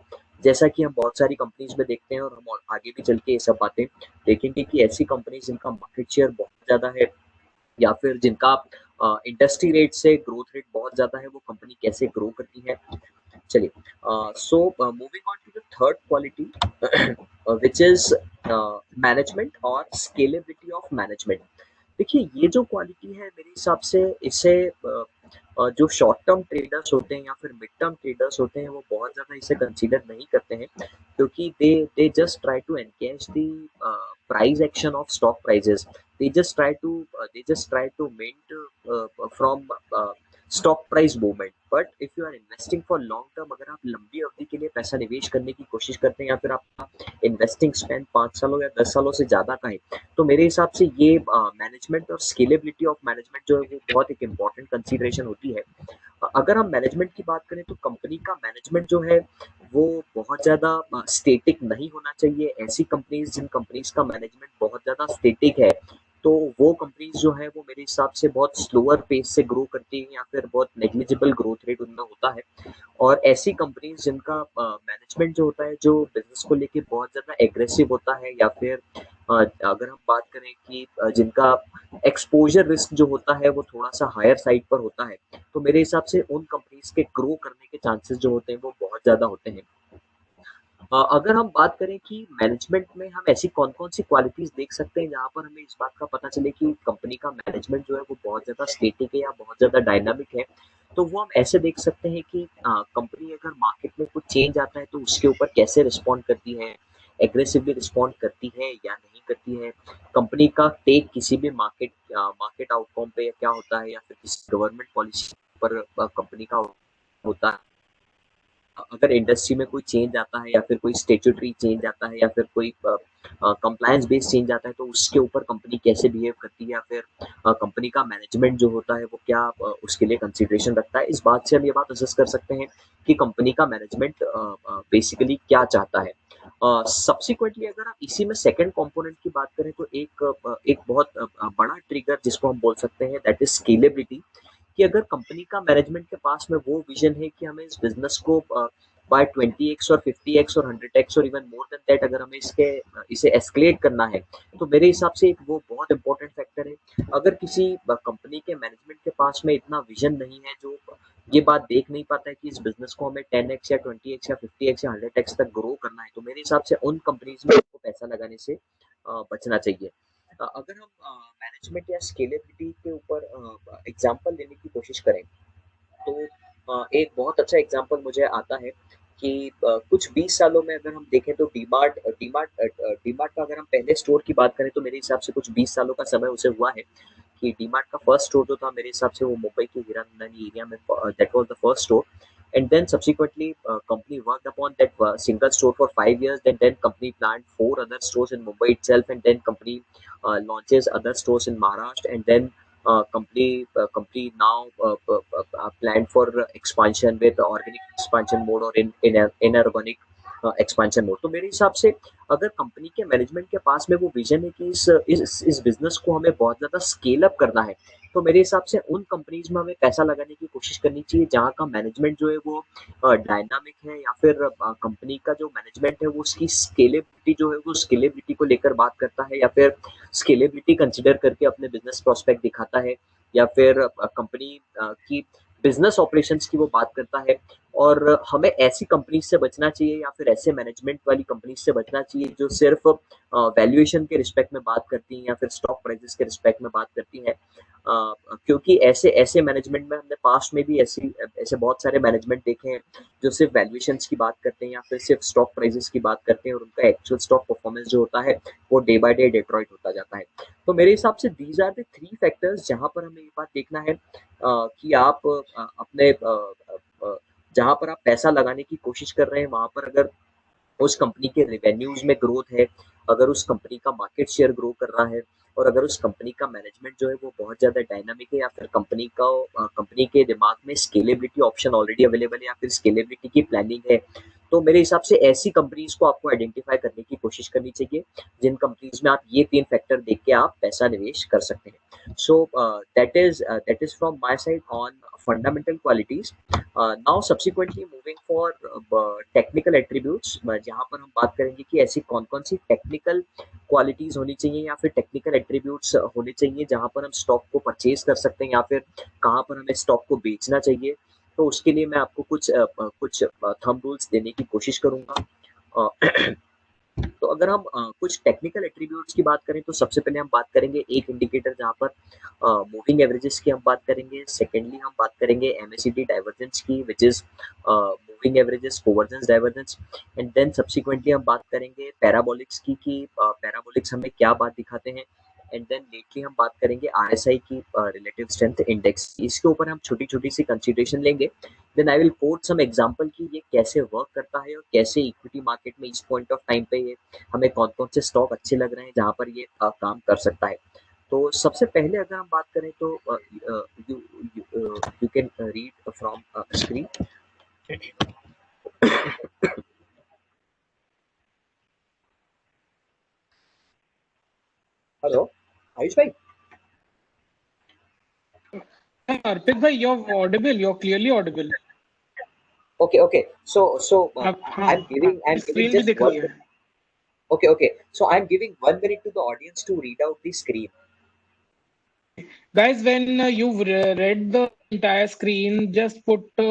जैसा कि हम बहुत सारी कंपनीज में देखते हैं। और हम आगे भी चल के ये सब बातें देखेंगे कि ऐसी कंपनीज जिनका मार्केट शेयर बहुत ज़्यादा है या फिर जिनका इंडस्ट्री रेट से ग्रोथ रेट बहुत ज़्यादा है, वो कंपनी कैसे ग्रो करती है। चलिए, so moving on to the third quality which is management और स्केलेबिलिटी ऑफ मैनेजमेंट। देखिए, ये जो क्वालिटी है मेरे हिसाब से इसे जो शॉर्ट टर्म ट्रेडर्स होते हैं या फिर मिड टर्म ट्रेडर्स होते हैं वो बहुत ज़्यादा इसे कंसीडर नहीं करते हैं, क्योंकि they just try to encash the price action of stock prices. they just try to mint from stock price movement. But if you are investing for long term, अगर आप लंबी अवधि के लिए पैसा निवेश करने की कोशिश करते हैं या फिर आपका इन्वेस्टिंग स्पेन 5 सालों या 10 सालों से ज़्यादा का है, तो मेरे हिसाब से ये मैनेजमेंट और स्केलेबिलिटी ऑफ मैनेजमेंट जो है वो बहुत एक इम्पॉर्टेंट कंसीडरेशन होती है। अगर हम मैनेजमेंट की बात करें तो कंपनी का मैनेजमेंट जो है वो बहुत ज़्यादा स्टेटिक नहीं होना चाहिए। ऐसी कंपनीज जिन कंपनीज का मैनेजमेंट बहुत ज़्यादा स्टेटिक है, तो वो कंपनीज जो है वो मेरे हिसाब से बहुत स्लोअर पेस से ग्रो करती हैं या फिर बहुत नेग्लिजिबल ग्रोथ रेट उनमें होता है। और ऐसी कंपनीज जिनका मैनेजमेंट जो होता है, जो बिजनेस को लेके बहुत ज़्यादा एग्रेसिव होता है, या फिर अगर हम बात करें कि जिनका एक्सपोजर रिस्क जो होता है वो थोड़ा सा हायर साइड पर होता है, तो मेरे हिसाब से उन कंपनीज के ग्रो करने के चांसेस जो होते हैं वो बहुत ज़्यादा होते हैं। अगर हम बात करें कि मैनेजमेंट में हम ऐसी कौन-कौन सी क्वालिटीज़ देख सकते हैं जहाँ पर हमें इस बात का पता चले कि कंपनी का मैनेजमेंट जो है वो बहुत ज़्यादा स्टैटिक है या बहुत ज़्यादा डायनामिक है, तो वो हम ऐसे देख सकते हैं कि कंपनी अगर मार्केट में कुछ चेंज आता है तो उसके ऊपर कैसे रिस्पॉन्ड करती है, एग्रेसिवली रिस्पॉन्ड करती है या नहीं करती है, कंपनी का टेक किसी भी मार्केट आउटकम पे क्या होता है या फिर किसी गवर्नमेंट पॉलिसी पर कंपनी का होता है। अगर इंडस्ट्री में कोई चेंज आता है या फिर कोई स्टेट्यूटरी चेंज आता है या फिर कोई कंप्लायंस बेस्ड चेंज आता है, तो उसके ऊपर कंपनी कैसे बिहेव करती है या फिर कंपनी का मैनेजमेंट जो होता है वो क्या उसके लिए कंसिडरेशन रखता है। इस बात से हम ये बात असेस कर सकते हैं कि कंपनी का मैनेजमेंट बेसिकली क्या चाहता है। सब्सिक्वेंटली अगर आप इसी में सेकंड कंपोनेंट की बात करें तो एक बहुत बड़ा ट्रिगर जिसको हम बोल सकते हैं दैट इज स्केलेबिलिटी, कि अगर कंपनी का मैनेजमेंट के पास में वो विजन है कि हमें इस बिजनेस को बाय 20x और 50x और 100x और इवन मोर देन दैट अगर हमें इसे एस्केलेट करना है, तो मेरे हिसाब से एक वो बहुत इंपॉर्टेंट फैक्टर है। अगर किसी कंपनी के मैनेजमेंट के पास में इतना विजन नहीं है, जो ये बात देख नहीं पाता है कि इस बिजनेस को हमें 10x या 20x या 50x या 100x तक ग्रो करना है, तो मेरे हिसाब से उन कंपनीज में आपको पैसा लगाने से बचना चाहिए। अगर हम मैनेजमेंट या स्केलेबिलिटी के ऊपर एग्जांपल लेने की कोशिश करें, तो एक बहुत अच्छा एग्जांपल मुझे आता है कि कुछ 20 सालों में अगर हम देखें तो डीमार्ट का अगर हम पहले स्टोर की बात करें तो मेरे हिसाब से कुछ 20 सालों का समय उसे हुआ है कि डीमार्ट का फर्स्ट स्टोर जो था मेरे हिसाब से वो मुंबई के हीरानंदानी एरिया में, that was the first store. And then subsequently, company worked upon that single store for 5 years. Then company planned 4 other stores in Mumbai itself, and then company launches other stores in Maharashtra. And then company now planned for expansion with organic expansion mode or in inorganic expansion mode. तो मेरे हिसाब से अगर कंपनी के मैनेजमेंट के पास में वो विजन है कि इस बिजनेस को हमें बहुत ज़्यादा स्केल अप करना है, तो मेरे हिसाब से उन कंपनीज में हमें पैसा लगाने की कोशिश करनी चाहिए जहाँ का मैनेजमेंट जो है वो डायनामिक है, या फिर कंपनी का जो मैनेजमेंट है वो उसकी स्केलेबिलिटी जो है वो स्केलेबिलिटी को लेकर बात करता है, या फिर स्केलेबिलिटी कंसिडर करके अपने बिजनेस प्रोस्पेक्ट दिखाता है, या फिर कंपनी की बिजनेस ऑपरेशंस की वो बात करता है। और हमें ऐसी कंपनी से बचना चाहिए या फिर ऐसे मैनेजमेंट वाली कंपनी से बचना चाहिए जो सिर्फ वैल्यूएशन के रिस्पेक्ट में बात करती हैं या फिर स्टॉक प्राइसेस के रिस्पेक्ट में बात करती हैं, क्योंकि ऐसे ऐसे मैनेजमेंट में हमने पास्ट में भी ऐसे बहुत सारे मैनेजमेंट देखे हैं जो सिर्फ वैल्यूएशंस की बात करते हैं या फिर सिर्फ स्टॉक प्राइसेस की बात करते हैं, और उनका एक्चुअल स्टॉक परफॉर्मेंस जो होता है वो डे बाय डे डिट्रॉइट होता जाता है। तो मेरे हिसाब से दीज आर द 3 फैक्टर्स जहाँ पर हमें ये बात देखना है कि आप अपने जहाँ पर आप पैसा लगाने की कोशिश कर रहे हैं वहाँ पर अगर उस कंपनी के रेवेन्यूज में ग्रोथ है, अगर उस कंपनी का मार्केट शेयर ग्रो कर रहा है, और अगर उस कंपनी का मैनेजमेंट जो है वो बहुत ज़्यादा डायनामिक है, या फिर कंपनी के दिमाग में स्केलेबिलिटी ऑप्शन ऑलरेडी अवेलेबल है या फिर स्केलेबिलिटी की प्लानिंग है, तो मेरे हिसाब से ऐसी कंपनीज को आपको आइडेंटिफाई करने की कोशिश करनी चाहिए, जिन कंपनीज में आप ये 3 फैक्टर देख के आप पैसा निवेश कर सकते हैं। So that is from my side on fundamental qualities. Now subsequently moving for technical attributes, जहाँ पर हम बात करेंगे कि ऐसी कौन-कौन सी टेक्निकल क्वालिटीज़ होनी चाहिए या फिर टेक्निकल एट्रीब्यूट्स होने चाहिए, जहाँ पर हम स्टॉक को परचेज़ कर सकते हैं या फिर कहाँ पर हमें स्टॉक को बेचना चाहिए। तो उसके लिए मैं आपको कुछ थंब रूल्स देने की कोशिश करूँगा। अ, तो अगर हम कुछ टेक्निकल एट्रीब्यूट्स की बात करें तो सबसे पहले हम बात करेंगे एक इंडिकेटर जहाँ पर मूविंग एवरेजेस की हम बात करेंगे। सेकेंडली हम बात करेंगे एमएसीडी डाइवर्जेंस की, which is moving averages convergence divergence. And then subsequently हम बात करेंगे पैराबोलिक्स की कि पैराबोलिक्स हमें क्या बात दिखाते हैं। एंड देन लेटली हम बात करेंगे आरएसआई की, रिलेटिव स्ट्रेंथ इंडेक्स। इसके ऊपर हम छोटी-छोटी सी कंसीडरेशन लेंगे। Then I will quote some example कि ये कैसे वर्क करता है और कैसे इक्विटी मार्केट में इस पॉइंट ऑफ टाइम पे ये हमें कौन-कौन से स्टॉक अच्छे लग रहे हैं जहाँ पर ये काम कर सकता है। तो सबसे पहले अगर हम बात करें तो you you can read from screen. Hello Ayush भाई। अर्पित भाई, you're audible. You're clearly audible. Okay, so आप हाँ, I'm giving स्क्रीन भी just दिख रही 1 है. minute. Okay, so I'm giving 1 minute to the audience to read out the screen. Guys, when you've read the entire screen, just put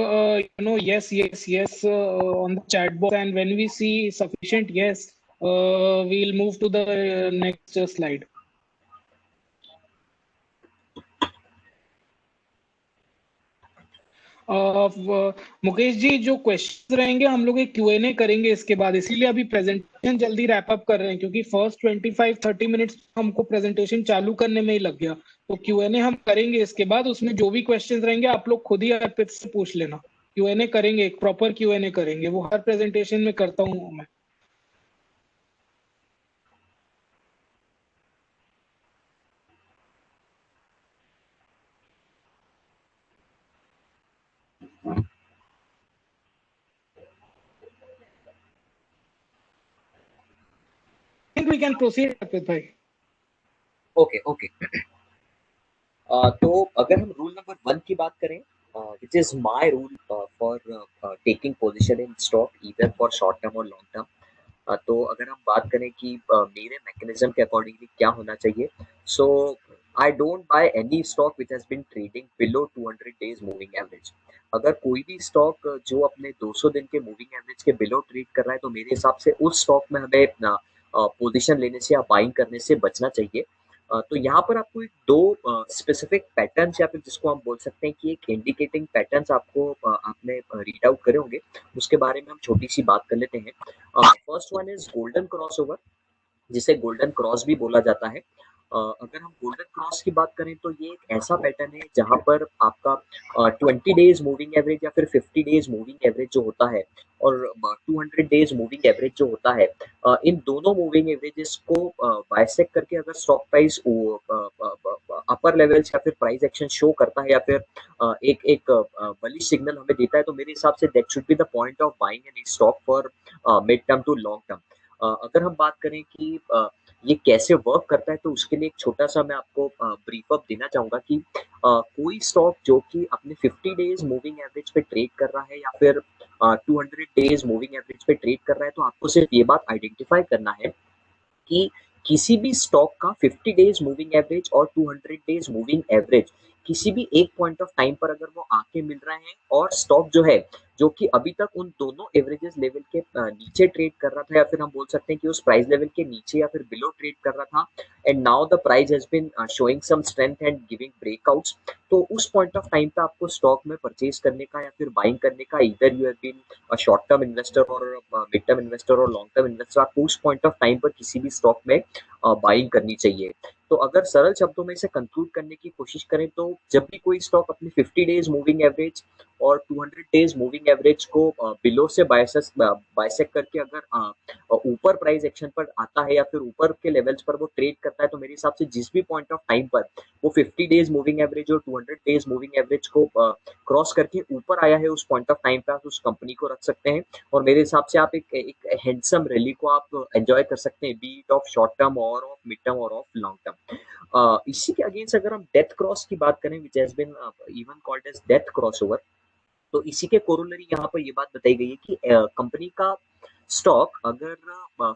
yes, yes, yes on the chat box, and when we see sufficient yes, we'll move to the next slide. Mukesh ji, जो क्वेश्चन रहेंगे हम लोग एक Q&A करेंगे इसके बाद, इसीलिए अभी प्रेजेंटेशन जल्दी रैप अप कर रहे हैं क्योंकि फर्स्ट 25-30 मिनट्स हमको प्रेजेंटेशन चालू करने में ही लग गया। तो Q&A हम करेंगे इसके बाद, उसमें जो भी क्वेश्चंस रहेंगे आप लोग खुद ही अर्पित से पूछ लेना। Q&A करेंगे, एक प्रॉपर Q&A करेंगे, वो हर प्रेजेंटेशन में करता हूँ मैं। I think we can proceed, अर्पित भाई। Okay. तो अगर हम रूल नंबर 1 की बात करें, which is my rule for taking position in stock either for short term और लॉन्ग टर्म। तो अगर हम बात करें कि मेरे मैकेनिज्म के अकॉर्डिंगली क्या होना चाहिए, so I don't buy any stock which has been trading below 200 days moving average. अगर कोई भी स्टॉक जो अपने 200 दिन के मूविंग एवरेज के बिलो ट्रेड कर रहा है तो मेरे हिसाब से उस स्टॉक में हमें पोजीशन लेने से या बाइंग करने से बचना चाहिए। तो यहाँ पर आपको एक 2 स्पेसिफिक पैटर्न्स या फिर जिसको हम बोल सकते हैं कि एक इंडिकेटिंग पैटर्न्स आपको आपने रीड आउट करे होंगे, उसके बारे में हम छोटी सी बात कर लेते हैं। First one is golden crossover, जिसे गोल्डन क्रॉस भी बोला जाता है। अगर हम गोल्डन क्रॉस की बात करें तो ये एक ऐसा पैटर्न है जहाँ पर आपका 20 डेज मूविंग एवरेज या फिर 50 डेज मूविंग एवरेज जो होता है और 200 डेज मूविंग एवरेज जो होता है, इन दोनों मूविंग एवरेजेस को बाइसेक्ट करके अगर स्टॉक प्राइस अपर लेवल्स या फिर प्राइस एक्शन शो करता है या फिर एक बलिश सिग्नल हमें देता है, तो मेरे हिसाब से that should be the point of buying any stock for mid term to long term. अगर हम बात करें कि ये कैसे वर्क करता है तो उसके लिए एक छोटा सा मैं आपको ब्रीफ अप देना चाहूँगा कि कोई स्टॉक जो कि अपने 50 डेज मूविंग एवरेज पे ट्रेड कर रहा है या फिर 200 डेज मूविंग एवरेज पे ट्रेड कर रहा है, तो आपको सिर्फ ये बात आइडेंटिफाई करना है कि किसी भी स्टॉक का 50 डेज मूविंग एवरेज और 200 डेज मूविंग एवरेज किसी भी एक पॉइंट ऑफ टाइम पर अगर वो आके मिल रहे हैं और स्टॉक जो है जो कि अभी तक उन दोनों एवरेजेस लेवल के नीचे ट्रेड कर रहा था या फिर हम बोल सकते हैं कि उस प्राइस लेवल के नीचे या फिर बिलो ट्रेड कर रहा था, and now the price has been showing some strength and giving breakouts, तो उस पॉइंट ऑफ टाइम पे आपको स्टॉक में परचेज करने का या फिर बाइंग करने का, इधर you have been a short term investor और मिड टर्म इन्वेस्टर और लॉन्ग टर्म इन्वेस्टर, आपको उस पॉइंट ऑफ टाइम पर किसी भी स्टॉक में बाइंग करनी चाहिए। तो अगर सरल शब्दों में इसे कंक्लूड करने की कोशिश करें तो जब भी कोई स्टॉक अपनी 50 डेज मूविंग एवरेज और 200 डेज मूविंग एवरेज को बिलो से बाइसेक्ट करके अगर ऊपर प्राइस एक्शन पर आता है या फिर ऊपर के लेवल्स पर वो ट्रेड करता है, तो मेरे हिसाब से जिस भी पॉइंट ऑफ टाइम पर वो 50 डेज मूविंग एवरेज और 200 डेज मूविंग एवरेज को क्रॉस करके ऊपर आया है, उस पॉइंट ऑफ टाइम पे आप उस कंपनी को रख सकते हैं। और मेरे हिसाब से आप एक हैंडसम रैली को आप एंजॉय कर सकते हैं, B it of short term और ऑफ मिड टर्म और ऑफ लॉन्ग टर्म। इसी के अगेंस्ट अगर हम डेथ क्रॉस की बात करें, which has been even called as death cross over, तो इसी के कोरोलरी यहाँ पर ये बात बताई गई है कि कंपनी का स्टॉक अगर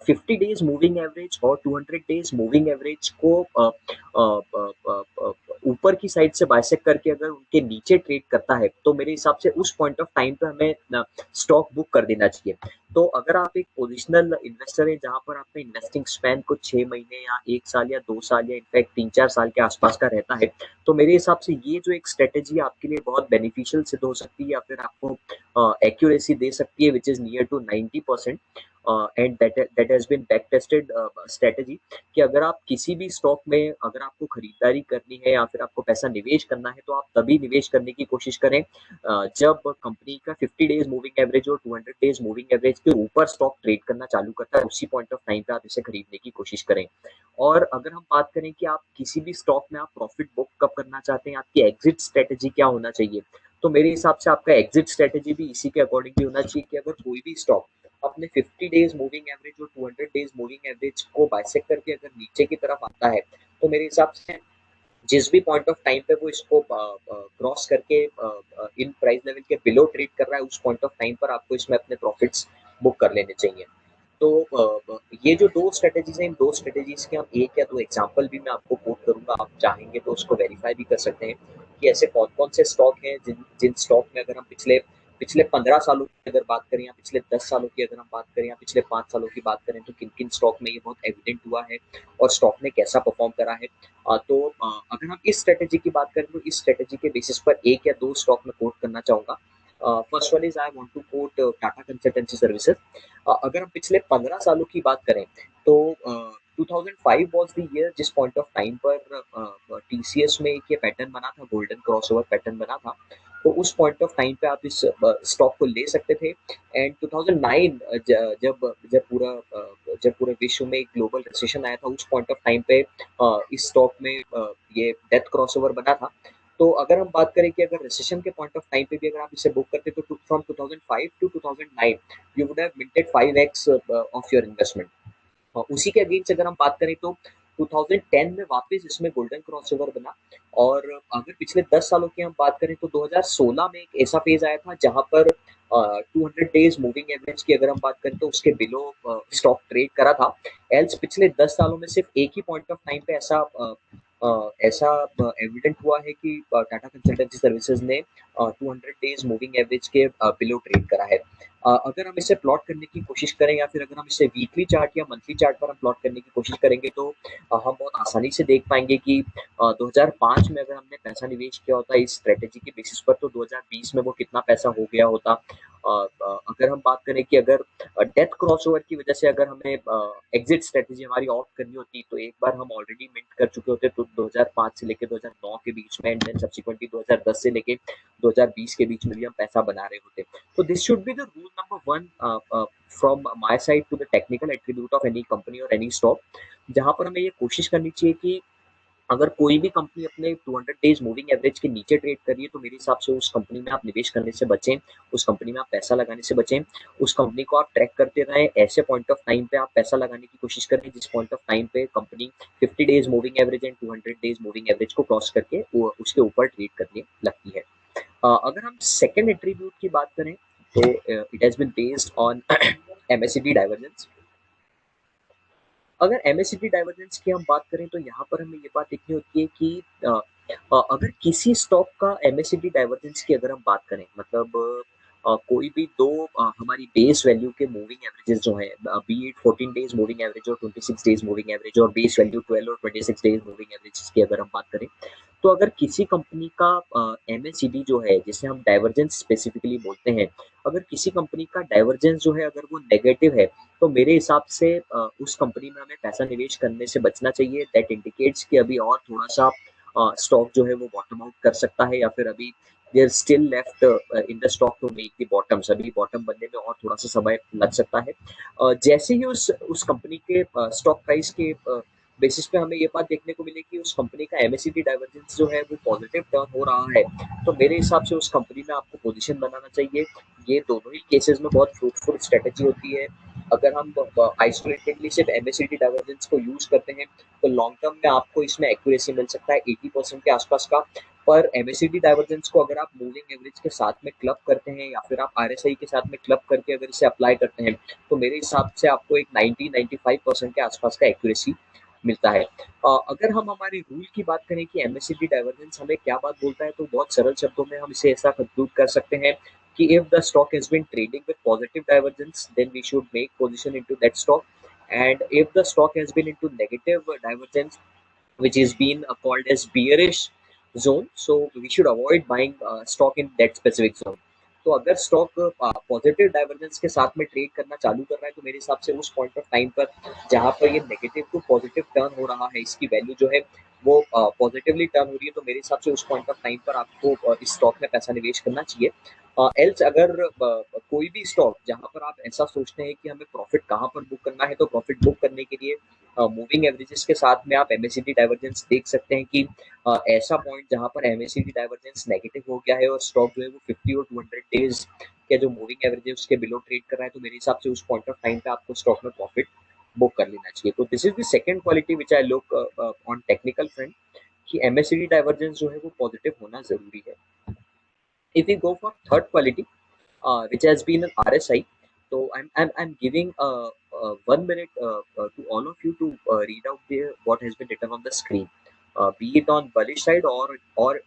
50 डेज मूविंग एवरेज और 200 डेज मूविंग एवरेज को ऊपर की साइड से बाइसेक्ट करके अगर उनके नीचे ट्रेड करता है, तो मेरे हिसाब से उस पॉइंट ऑफ टाइम पे हमें स्टॉक बुक कर देना चाहिए। तो अगर आप एक पोजिशनल इन्वेस्टर है जहां पर आपका इन्वेस्टिंग स्पैन कुछ 6 महीने या 1 साल या 2 साल या इनफैक्ट 3-4 साल के आसपास का रहता है, तो मेरे हिसाब से ये जो एक स्ट्रेटेजी आपके लिए बहुत बेनिफिशियल सिद्ध हो सकती है या फिर आपको एक्यूरेसी दे सकती है, which is near to 90%। And that has been back tested strategy कि अगर आप किसी भी स्टॉक में अगर आपको खरीदारी करनी है या फिर आपको पैसा निवेश करना है, तो आप तभी निवेश करने की कोशिश करें जब कंपनी का 50 डेज मूविंग एवरेज और 200 डेज मूविंग एवरेज के ऊपर स्टॉक ट्रेड करना चालू करता है, उसी पॉइंट ऑफ टाइम पे आप इसे खरीदने की कोशिश करें। और अगर हम बात करें कि आप किसी भी स्टॉक में आप प्रॉफिट बुक कब करना चाहते हैं, आपकी एग्जिट स्ट्रेटेजी क्या होना चाहिए, तो मेरे हिसाब से आपका एग्जिट स्ट्रेटेजी भी इसी के अकॉर्डिंग भी होना चाहिए कि अगर कोई भी स्टॉक अपने 50 डेज मूविंग एवरेज और 200 डेज मूविंग एवरेज को बाइसेक्ट करके अगर नीचे की तरफ आता है, तो मेरे हिसाब से जिस भी पॉइंट ऑफ टाइम पे वो इसको क्रॉस करके इन प्राइस लेवल के बिलो ट्रेड कर रहा है, उस पॉइंट ऑफ टाइम पर आपको इसमें अपने प्रॉफिट्स बुक कर लेने चाहिए। तो ये जो दो स्ट्रेटेजीज हैं, इन दो स्ट्रेटेजीज के हम एक या दो एग्जांपल भी मैं आपको कोट करूंगा, आप चाहेंगे तो उसको वेरीफाई भी कर सकते हैं कि ऐसे कौन कौन से स्टॉक हैं जिन जिन स्टॉक में अगर हम पिछले पिछले 15 सालों की अगर बात करें या पिछले 10 सालों की अगर हम बात करें या पिछले 5 सालों की बात करें, तो किन किन स्टॉक में ये बहुत एविडेंट हुआ है और स्टॉक ने कैसा परफॉर्म करा है। तो अगर हम इस स्ट्रेटेजी की बात करें, तो इस स्ट्रेटेजी के बेसिस पर एक या दो स्टॉक में कोट करना चाहूंगा। First one is I want to quote Tata consultancy services. अगर हम पिछले 15 सालों की बात करें, तो 2005 वाज द ईयर जिस पॉइंट ऑफ टाइम पर टीसीएस में एक ये पैटर्न बना था, गोल्डन क्रॉसओवर पैटर्न बना था। तो उस पॉइंट ऑफ टाइम पे आप इस स्टॉक को ले सकते थे। एंड 2009 जब जब पूरे विश्व में एक ग्लोबल रिसेशन आया था, उस पॉइंट ऑफ टाइम पे इस स्टॉक में ये डेथ क्रॉसओवर बना था। तो अगर हम बात करें कि अगर रिसेशन के पॉइंट ऑफ टाइम पे भी अगर आप इसे बुक करते, तो from 2005 to 2009 you would have minted 5x of your investment. उसी के अगेंस्ट अगर हम बात करें, तो 2010 में वापस इसमें गोल्डन क्रॉसओवर बना। और अगर पिछले 10 सालों की हम बात करें, तो 2016 में एक ऐसा फेज आया था जहां पर 200 डेज मूविंग एवरेज की अगर हम बात करें, तो उसके बिलो स्टॉक ट्रेड करा था। एल्स पिछले 10 सालों में सिर्फ एक ही पॉइंट ऑफ टाइम पे ऐसा एविडेंट हुआ है कि टाटा कंसल्टेंसी सर्विसेज ने 200 डेज मूविंग एवरेज के बिलो ट्रेड करा है। अगर हम इसे प्लॉट करने की कोशिश करें या फिर अगर हम इसे वीकली चार्ट या मंथली चार्ट पर हम प्लॉट करने की कोशिश करेंगे, तो हम बहुत आसानी से देख पाएंगे कि 2005 में अगर हमने पैसा निवेश किया होता इस स्ट्रेटेजी के बेसिस पर, तो 2020 में वो कितना पैसा हो गया होता। अगर हम बात करें कि अगर डेथ क्रॉसओवर की वजह से अगर हमें एग्जिट स्ट्रेटेजी हमारी ऑप्ट करनी होती, तो एक बार हम ऑलरेडी मिंट कर चुके होते, तो 2005 से लेके 2009 के बीच में, एंड देन सब्सिक्वेंटली 2010 से लेके 2020 के बीच में भी हम पैसा बना रहे होते। So this should be the rule number one from my side to the technical attribute of any company or any stock, जहां पर हमें ये कोशिश करनी चाहिए कि अगर कोई भी कंपनी अपने 200 डेज मूविंग एवरेज के नीचे ट्रेड कर रही है, तो मेरे हिसाब से उस कंपनी में आप निवेश करने से बचें, उस कंपनी में आप पैसा लगाने से बचें। उस कंपनी को आप ट्रैक करते रहें, ऐसे पॉइंट ऑफ टाइम पे आप पैसा लगाने की कोशिश करें जिस पॉइंट ऑफ टाइम पे company 50 days moving average and 200 days moving average को क्रॉस करके उसके ऊपर ट्रेड करने लगती है। अगर हम सेकेंड एट्रीब्यूट की बात करें, तो it has been based on MSCD divergence. अगर एमएससीडी डाइवर्जेंस की हम बात करें, तो यहाँ पर हमें ये बात देखनी होती है कि अगर किसी स्टॉक का एमएससीडी डाइवर्जेंस की अगर हम बात करें, मतलब कोई भी दो हमारी बेस वैल्यू के मूविंग एवरेजेस जो है, B it 14 days moving average और 26 डेज मूविंग एवरेज और बेस वैल्यू 12 और 26 डेज मूविंग एवरेज की अगर हम बात करें, तो अगर किसी कंपनी का एमएससीडी जो है, जिसे हम डाइवर्जेंस स्पेसिफिकली बोलते हैं, अगर किसी कंपनी का डाइवर्जेंस जो है अगर वो नेगेटिव है, तो मेरे हिसाब से उस कंपनी में हमें पैसा निवेश करने से बचना चाहिए। दैट इंडिकेट्स कि अभी और थोड़ा सा स्टॉक जो है वो बॉटम आउट कर सकता है या फिर अभी they are still left in the stock to make the bottom, अभी बॉटम बनने में और थोड़ा सा समय लग सकता है। जैसे ही उस कंपनी के स्टॉक प्राइस के बेसिस पे हमें ये बात देखने को मिले कि उस कंपनी का एमएसीडी डाइवर्जेंस जो है वो पॉजिटिव टर्न हो रहा है, तो मेरे हिसाब से उस कंपनी में आपको पोजीशन बनाना चाहिए। ये दोनों ही केसेस में बहुत फ्रूटफुल स्ट्रेटेजी होती है। अगर हम आइसोलेटेडली सिर्फ एमएसीडी डाइवर्जेंस को यूज करते हैं तो लॉन्ग टर्म में आपको इसमें एक्यूरेसी मिल सकता है 80% के आसपास का। पर एमएसीडी डाइवर्जेंस को अगर आप मूविंग एवरेज के साथ में क्लब करते हैं या फिर आप आरएसआई के साथ में क्लब करके अगर इसे अप्लाई करते हैं तो मेरे हिसाब से आपको एक 90-95% के आसपास का एक्यूरेसी मिलता है। अगर हम हमारे रूल की बात करें कि एमएसीडी डाइवर्जेंस हमें क्या बात बोलता है, तो बहुत सरल शब्दों में हम इसे ऐसा कंक्लूड कर सकते हैं कि if the stock has been trading with positive divergence then we should make position into that stock, and if the stock has been into negative divergence which is being called as bearish zone, so we should avoid buying stock in that specific zone. तो अगर स्टॉक पॉजिटिव डाइवर्जेंस के साथ में ट्रेड करना चालू कर रहा है तो मेरे हिसाब से उस पॉइंट ऑफ टाइम पर जहां पर ये नेगेटिव टू पॉजिटिव टर्न हो रहा है, इसकी वैल्यू जो है वो पॉजिटिवली टर्न हो रही है, तो मेरे हिसाब से उस पॉइंट ऑफ टाइम पर आपको इस स्टॉक में पैसा निवेश करना चाहिए। एल्स अगर कोई भी स्टॉक जहां पर आप ऐसा सोचते हैं कि हमें प्रॉफिट कहाँ पर बुक करना है, तो प्रॉफिट बुक करने के लिए मूविंग एवरेजेस के साथ में आप एमएसीडी डाइवर्जेंस देख सकते हैं कि ऐसा पॉइंट जहां पर एमएसीडी डाइवर्जेंस नेगेटिव हो गया है और स्टॉक जो है वो 50 और 200 डेज के जो मूविंग एवरेज है उसके बिलो ट्रेड कर रहा है, तो मेरे हिसाब से उस पॉइंट ऑफ टाइम पे आपको स्टॉक में प्रॉफिट बुक कर लेना चाहिए। तो this is the second quality which I look on technical front कि एमएसीडी डाइवर्जेंस जो है वो पॉजिटिव होना जरूरी है। If we go for third quality, which has been an RSI, so I'm giving 1 minute to all of you to read out there what has been written on the screen, be it on bullish side or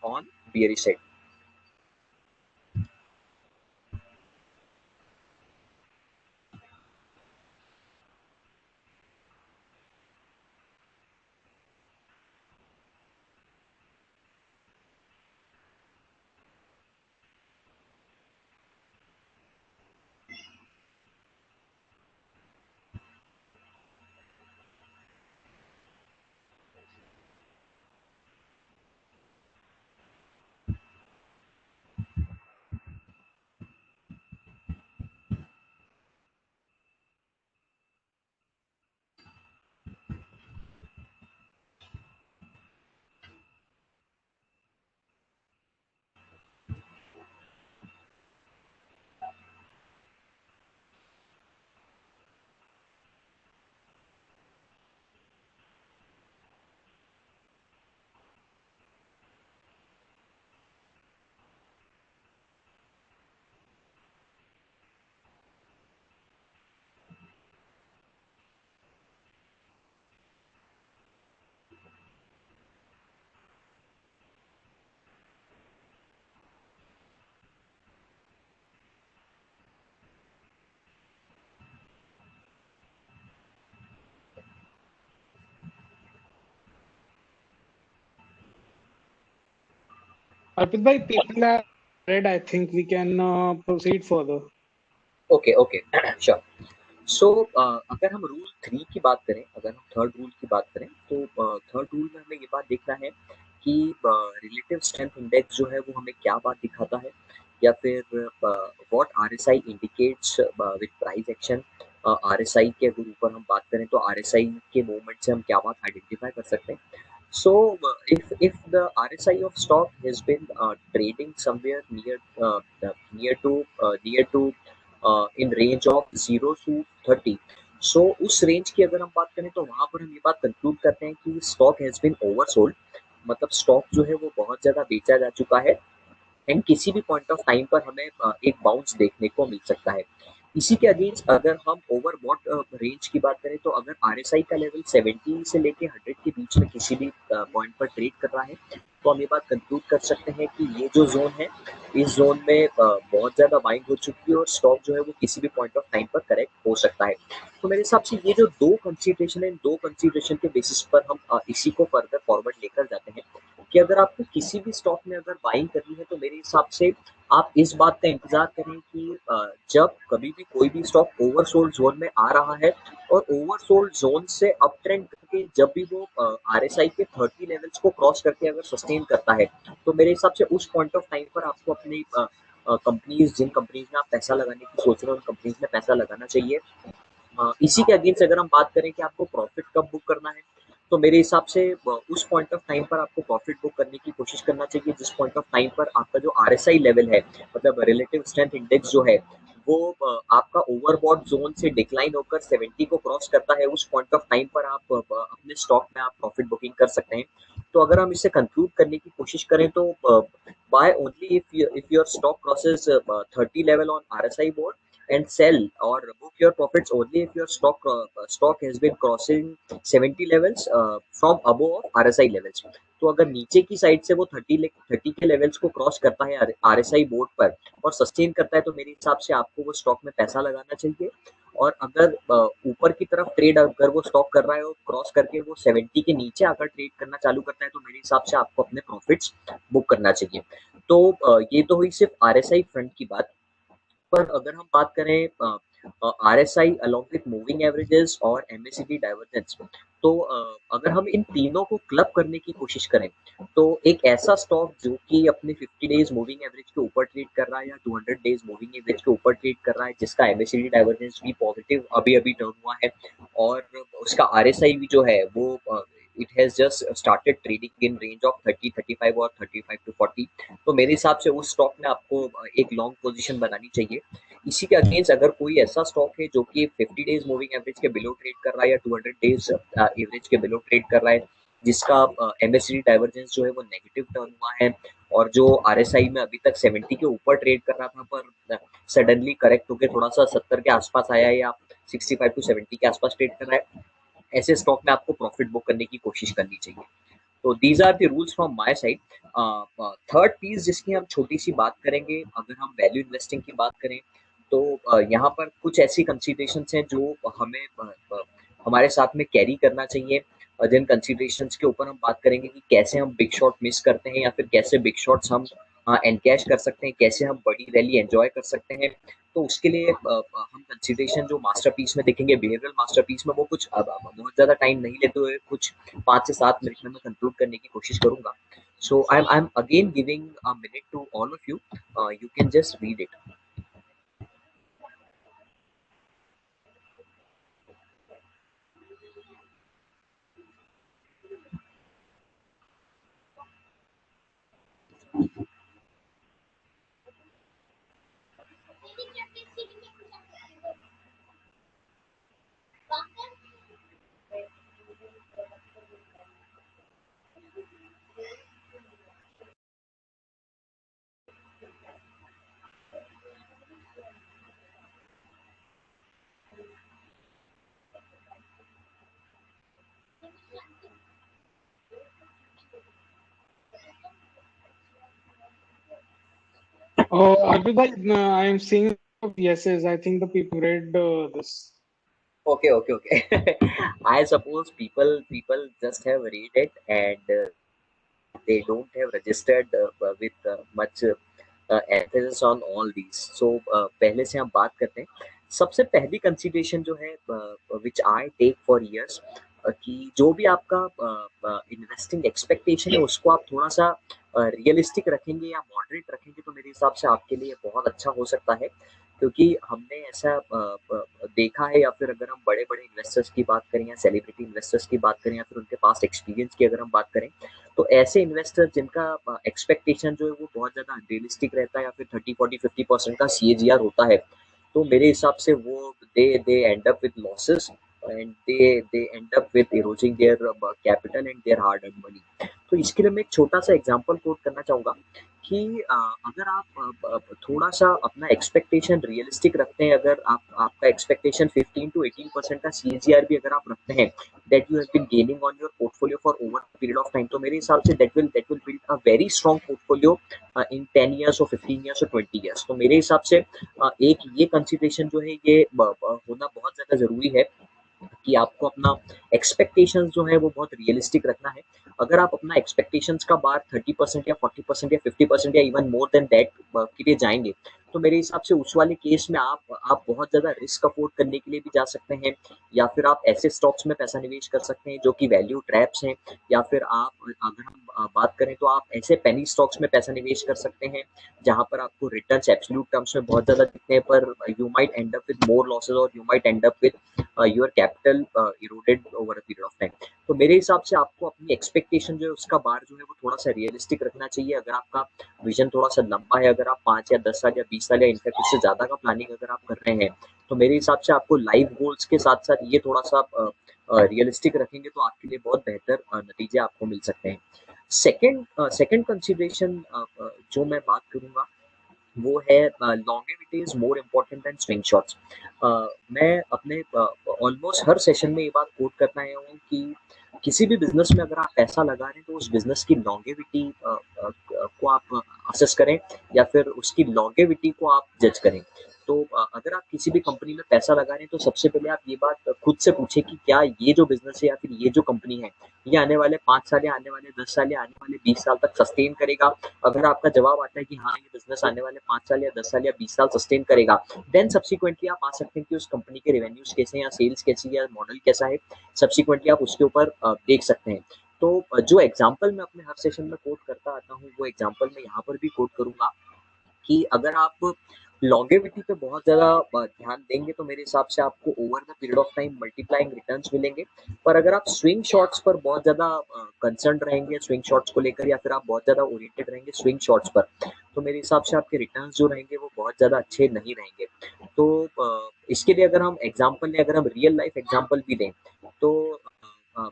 on bearish side. Arpit bhai, people have read. I think we can proceed further. Okay, sure. सो अगर हम रूल 3 की बात करें, अगर हम थर्ड रूल की बात करें, तो थर्ड रूल में हमें ये बात देखना है कि रिलेटिव स्ट्रेंथ इंडेक्स जो है वो हमें क्या बात दिखाता है, या फिर what RSI indicates with price action. RSI के अगर ऊपर हम बात करें तो आरएसआई के मूवमेंट से हम क्या बात आइडेंटिफाई कर सकते हैं। So if the RSI of stock has been trading somewhere near to in range of 0 to 30, सो उस रेंज की अगर हम बात करें तो वहां पर हम ये बात कंक्लूड करते हैं कि स्टॉक हैज बीन ओवरसोल्ड, मतलब स्टॉक जो है वो बहुत ज्यादा बेचा जा चुका है एंड किसी भी पॉइंट ऑफ टाइम पर हमें एक बाउंस देखने को मिल सकता है। इसी के अगेंस्ट अगर हम ओवरबॉट रेंज की बात करें तो अगर आरएसआई का लेवल 70 से लेके 100 के बीच में किसी भी पॉइंट पर ट्रेड कर रहा है, तो हम ये बात कंक्लूड कर सकते हैं कि ये जो जोन है, इस जोन में बहुत ज्यादा बाइंग हो चुकी है और स्टॉक जो है वो किसी भी पॉइंट ऑफ टाइम पर करेक्ट हो सकता है। तो मेरे हिसाब से ये जो दो कंसीडरेशन है, इन दो कंसीडरेशन के बेसिस पर हम इसी को फर्दर फॉरवर्ड लेकर जाते हैं कि अगर आपको किसी भी स्टॉक में अगर बाइंग करनी है तो मेरे हिसाब से आप इस बात का इंतज़ार करें कि जब कभी भी कोई भी स्टॉक ओवरसोल्ड ज़ोन में आ रहा है और ओवरसोल्ड ज़ोन से अप ट्रेंड करके जब भी वो आरएसआई के 30 लेवल्स को क्रॉस करके अगर सस्टेन करता है, तो मेरे हिसाब से उस पॉइंट ऑफ टाइम पर आपको अपनी कंपनीज़ जिन कंपनीज़ में आप पैसा लगाने की सोच रहे हो, उन कंपनीज़ में पैसा लगाना चाहिए। इसी के अगेंस्ट अगर हम बात करें कि आपको प्रॉफिट कब बुक करना है, तो मेरे हिसाब से उस पॉइंट ऑफ टाइम पर आपको प्रॉफिट बुक करने की कोशिश करना चाहिए जिस पॉइंट ऑफ टाइम पर आपका जो आरएसआई लेवल है, मतलब रिलेटिव स्ट्रेंथ इंडेक्स जो है, वो आपका ओवरबॉट जोन से डिक्लाइन होकर 70 को क्रॉस करता है। उस पॉइंट ऑफ टाइम पर आप अपने स्टॉक में आप प्रॉफिट बुकिंग कर सकते हैं। तो अगर हम इसे कंक्लूड करने की कोशिश करें तो buy only if your stock crosses 30 level on RSI board and sell or book your profits only if your stock has been crossing 70 levels from above RSI levels। तो अगर नीचे की साइड से वो 30 के लेवल्स को क्रॉस करता है आरएसआई बोर्ड पर और सस्टेन करता है, तो मेरे हिसाब से आपको वो स्टॉक में पैसा लगाना चाहिए। और अगर ऊपर की तरफ ट्रेड अगर वो स्टॉक कर रहा है और क्रॉस करके वो 70 के नीचे आकर ट्रेड करना चालू करता है, तो मेरे हिसाब से आपको अपने प्रॉफिट्स बुक करना चाहिए। तो ये तो हुई सिर्फ आरएसआई फ्रंट की बात। पर अगर हम बात करें RSI along with moving averages और एमएसीडी डाइवर्जेंस, तो अगर हम इन तीनों को क्लब करने की कोशिश करें तो एक ऐसा स्टॉक जो कि अपने 50 डेज मूविंग एवरेज के ऊपर ट्रेड कर रहा है या 200 डेज मूविंग एवरेज के ऊपर ट्रेड कर रहा है, जिसका एमएसीडी डाइवर्जेंस भी पॉजिटिव अभी अभी टर्न हुआ है और उसका आरएसआई भी जो है वो it has just started trading in range of 30-35 और 35-40, तो मेरे हिसाब से उस स्टॉक में आपको एक लॉन्ग पोजीशन बनानी चाहिए। इसी के अगेंस्ट अगर कोई ऐसा स्टॉक है जो कि 50 डेज मूविंग एवरेज के बिलो ट्रेड कर रहा है या 200 डेज एवरेज के बिलो ट्रेड कर रहा है, जिसका एमएसडी डाइवर्जेंस जो है वो नेगेटिव टर्न हुआ है और जो आरएसआई में अभी तक 70 के ऊपर ट्रेड कर रहा था पर सडनली करेक्ट होकर थोड़ा सा 70 के आसपास आया है या 65 टू 70 के आसपास ट्रेड कर रहा है, ऐसे स्टॉक में आपको प्रॉफिट बुक करने की कोशिश करनी चाहिए। तो these are the rules from my side. Third piece जिसकी हम छोटी सी बात करेंगे, अगर हम वैल्यू इन्वेस्टिंग की बात करें तो यहाँ पर कुछ ऐसी कंसीडरेशंस हैं जो हमें हमारे साथ में कैरी करना चाहिए। जिन कंसीडरेशंस के ऊपर हम बात करेंगे कि कैसे हम बिग शॉट मिस करते हैं या फिर कैसे बिग शॉट्स हम एनकैश कर सकते हैं, कैसे हम बड़ी रैली एंजॉय कर सकते हैं। तो उसके लिए हम कंसीडरेशन जो मास्टरपीस में देखेंगे, बिहेवियरल मास्टरपीस में, वो कुछ बहुत ज़्यादा टाइम नहीं लेते हुए कुछ 5 से 7 मिनट में मैं कंक्लूड करने की कोशिश करूँगा। So I am again giving a minute to all of you, you can just read it. Oh, Arpit bhai, I am seeing yeses. I think the people read this. Okay. I suppose people just have read it and they don't have registered with much emphasis on all these. So पहले से हम बात करते हैं। सबसे पहली कंसीडरेशन जो है which I take for years, कि जो भी आपका इन्वेस्टिंग एक्सपेक्टेशन है उसको आप थोड़ा सा रियलिस्टिक रखेंगे या मॉडरेट रखेंगे तो मेरे हिसाब से आपके लिए बहुत अच्छा हो सकता है। क्योंकि हमने ऐसा देखा है, या फिर अगर हम बड़े-बड़े इन्वेस्टर्स की बात करें या सेलिब्रिटी इन्वेस्टर्स की बात करें या फिर उनके पास्ट एक्सपीरियंस की अगर हम बात करें, तो ऐसे इन्वेस्टर जिनका एक्सपेक्टेशन जो है वो बहुत ज़्यादा अनरियलिस्टिक रहता है या फिर 30-40-50% का सीएजीआर होता है, तो मेरे हिसाब से वो they end up with losses and they end up with eroding their capital and their hard earned money. तो इसके लिए मैं एक छोटा सा एग्जांपल कोट करना चाहूँगा कि अगर आप थोड़ा सा अपना एक्सपेक्टेशन रियलिस्टिक रखते हैं, अगर आपका एक्सपेक्टेशन 15 to 18% का सीएजीआर भी अगर आप रखते हैं that you have been gaining on your portfolio for over a period of time, तो मेरे हिसाब से that will build a very strong portfolio in 10 years or 15 years or 20 years। तो मेरे हिसाब से एक ये कंसिडरेशन जो है ये होना बहुत ज़्यादा ज़रूरी है कि आपको अपना एक्सपेक्टेशंस जो है वो बहुत रियलिस्टिक रखना है। अगर आप अपना एक्सपेक्टेशंस का बार 30% या 40% या 50% या इवन मोर देन दैट के लिए जाएंगे, तो मेरे हिसाब से उस वाले केस में आप बहुत ज़्यादा रिस्क अफोर्ड करने के लिए भी जा सकते हैं, या फिर आप ऐसे स्टॉक्स में पैसा निवेश कर सकते हैं जो कि वैल्यू ट्रैप्स हैं, या फिर आप अगर हम बात करें तो आप ऐसे पेनी स्टॉक्स में पैसा निवेश कर सकते हैं जहां पर आपको रिटर्न्स एब्सोल्यूट टर्म्स में बहुत ज़्यादा दिखते हैं, पर you might end up with more losses और you might end up with your capital eroded over a period of time. तो मेरे हिसाब से आपको अपनी एक्सपेक्टेशन जो है उसका बार जो है वो थोड़ा सा रियलिस्टिक रखना चाहिए। अगर आपका विजन थोड़ा सा लंबा है, अगर आप 5 या 10 साल या 20 साल या इनफैक्ट उससे ज़्यादा का प्लानिंग अगर आप कर रहे हैं, तो मेरे हिसाब से आपको लाइफ गोल्स के साथ-साथ ये थोड़ा सा रियलिस्टिक रखेंगे तो आपके लिए बहुत बेहतर नतीजे आपको मिल सकते हैं। सेकंड कंसीडरेशन जो मैं बात करूँगा वो है longevity is more important then swing shots. मैं अपने ऑलमोस्ट हर सेशन में ये बात कोट करता आया हूँ कि किसी भी बिजनेस में अगर आप पैसा लगा रहे हैं तो उस बिजनेस की लॉन्गेविटी को आप असेस करें, या फिर उसकी लॉन्गेविटी को आप जज करें। तो अगर आप किसी भी कंपनी में पैसा लगा रहे हैं तो सबसे पहले आप ये बात खुद से पूछें कि क्या ये जो बिजनेस है या फिर ये जो कंपनी है ये आने वाले 5 साल या आने वाले 10 साल या आने वाले 20 साल तक सस्टेन करेगा। अगर आपका जवाब आता है कि हाँ ये बिजनेस आने वाले 5 साल या 10 साल या 20 साल सस्टेन करेगा, देन सब्सिक्वेंटली आप आ सकते हैं कि उस कंपनी के रेवेन्यूज कैसे हैं या सेल्स कैसी है या मॉडल कैसा है, सब्सिक्वेंटली आप उसके ऊपर देख सकते हैं। तो जो एग्जाम्पल मैं अपने हर सेशन में कोट करता आता हूँ वो एग्जाम्पल मैं यहाँ पर भी कोट करूंगा कि अगर आप लॉन्गेविटी पे बहुत ज़्यादा ध्यान देंगे तो मेरे हिसाब से आपको over the period of time multiplying returns मिलेंगे। पर अगर आप स्विंग शॉट्स पर बहुत ज़्यादा कंसर्न रहेंगे स्विंग शॉट्स को लेकर, या फिर आप बहुत ज़्यादा ओरिएंटेड रहेंगे स्विंग शॉट्स पर, तो मेरे हिसाब से आपके रिटर्न्स जो रहेंगे वो बहुत ज़्यादा अच्छे नहीं रहेंगे। तो इसके लिए अगर हम एग्जाम्पल लें, अगर हम रियल लाइफ एग्जाम्पल भी दें, तो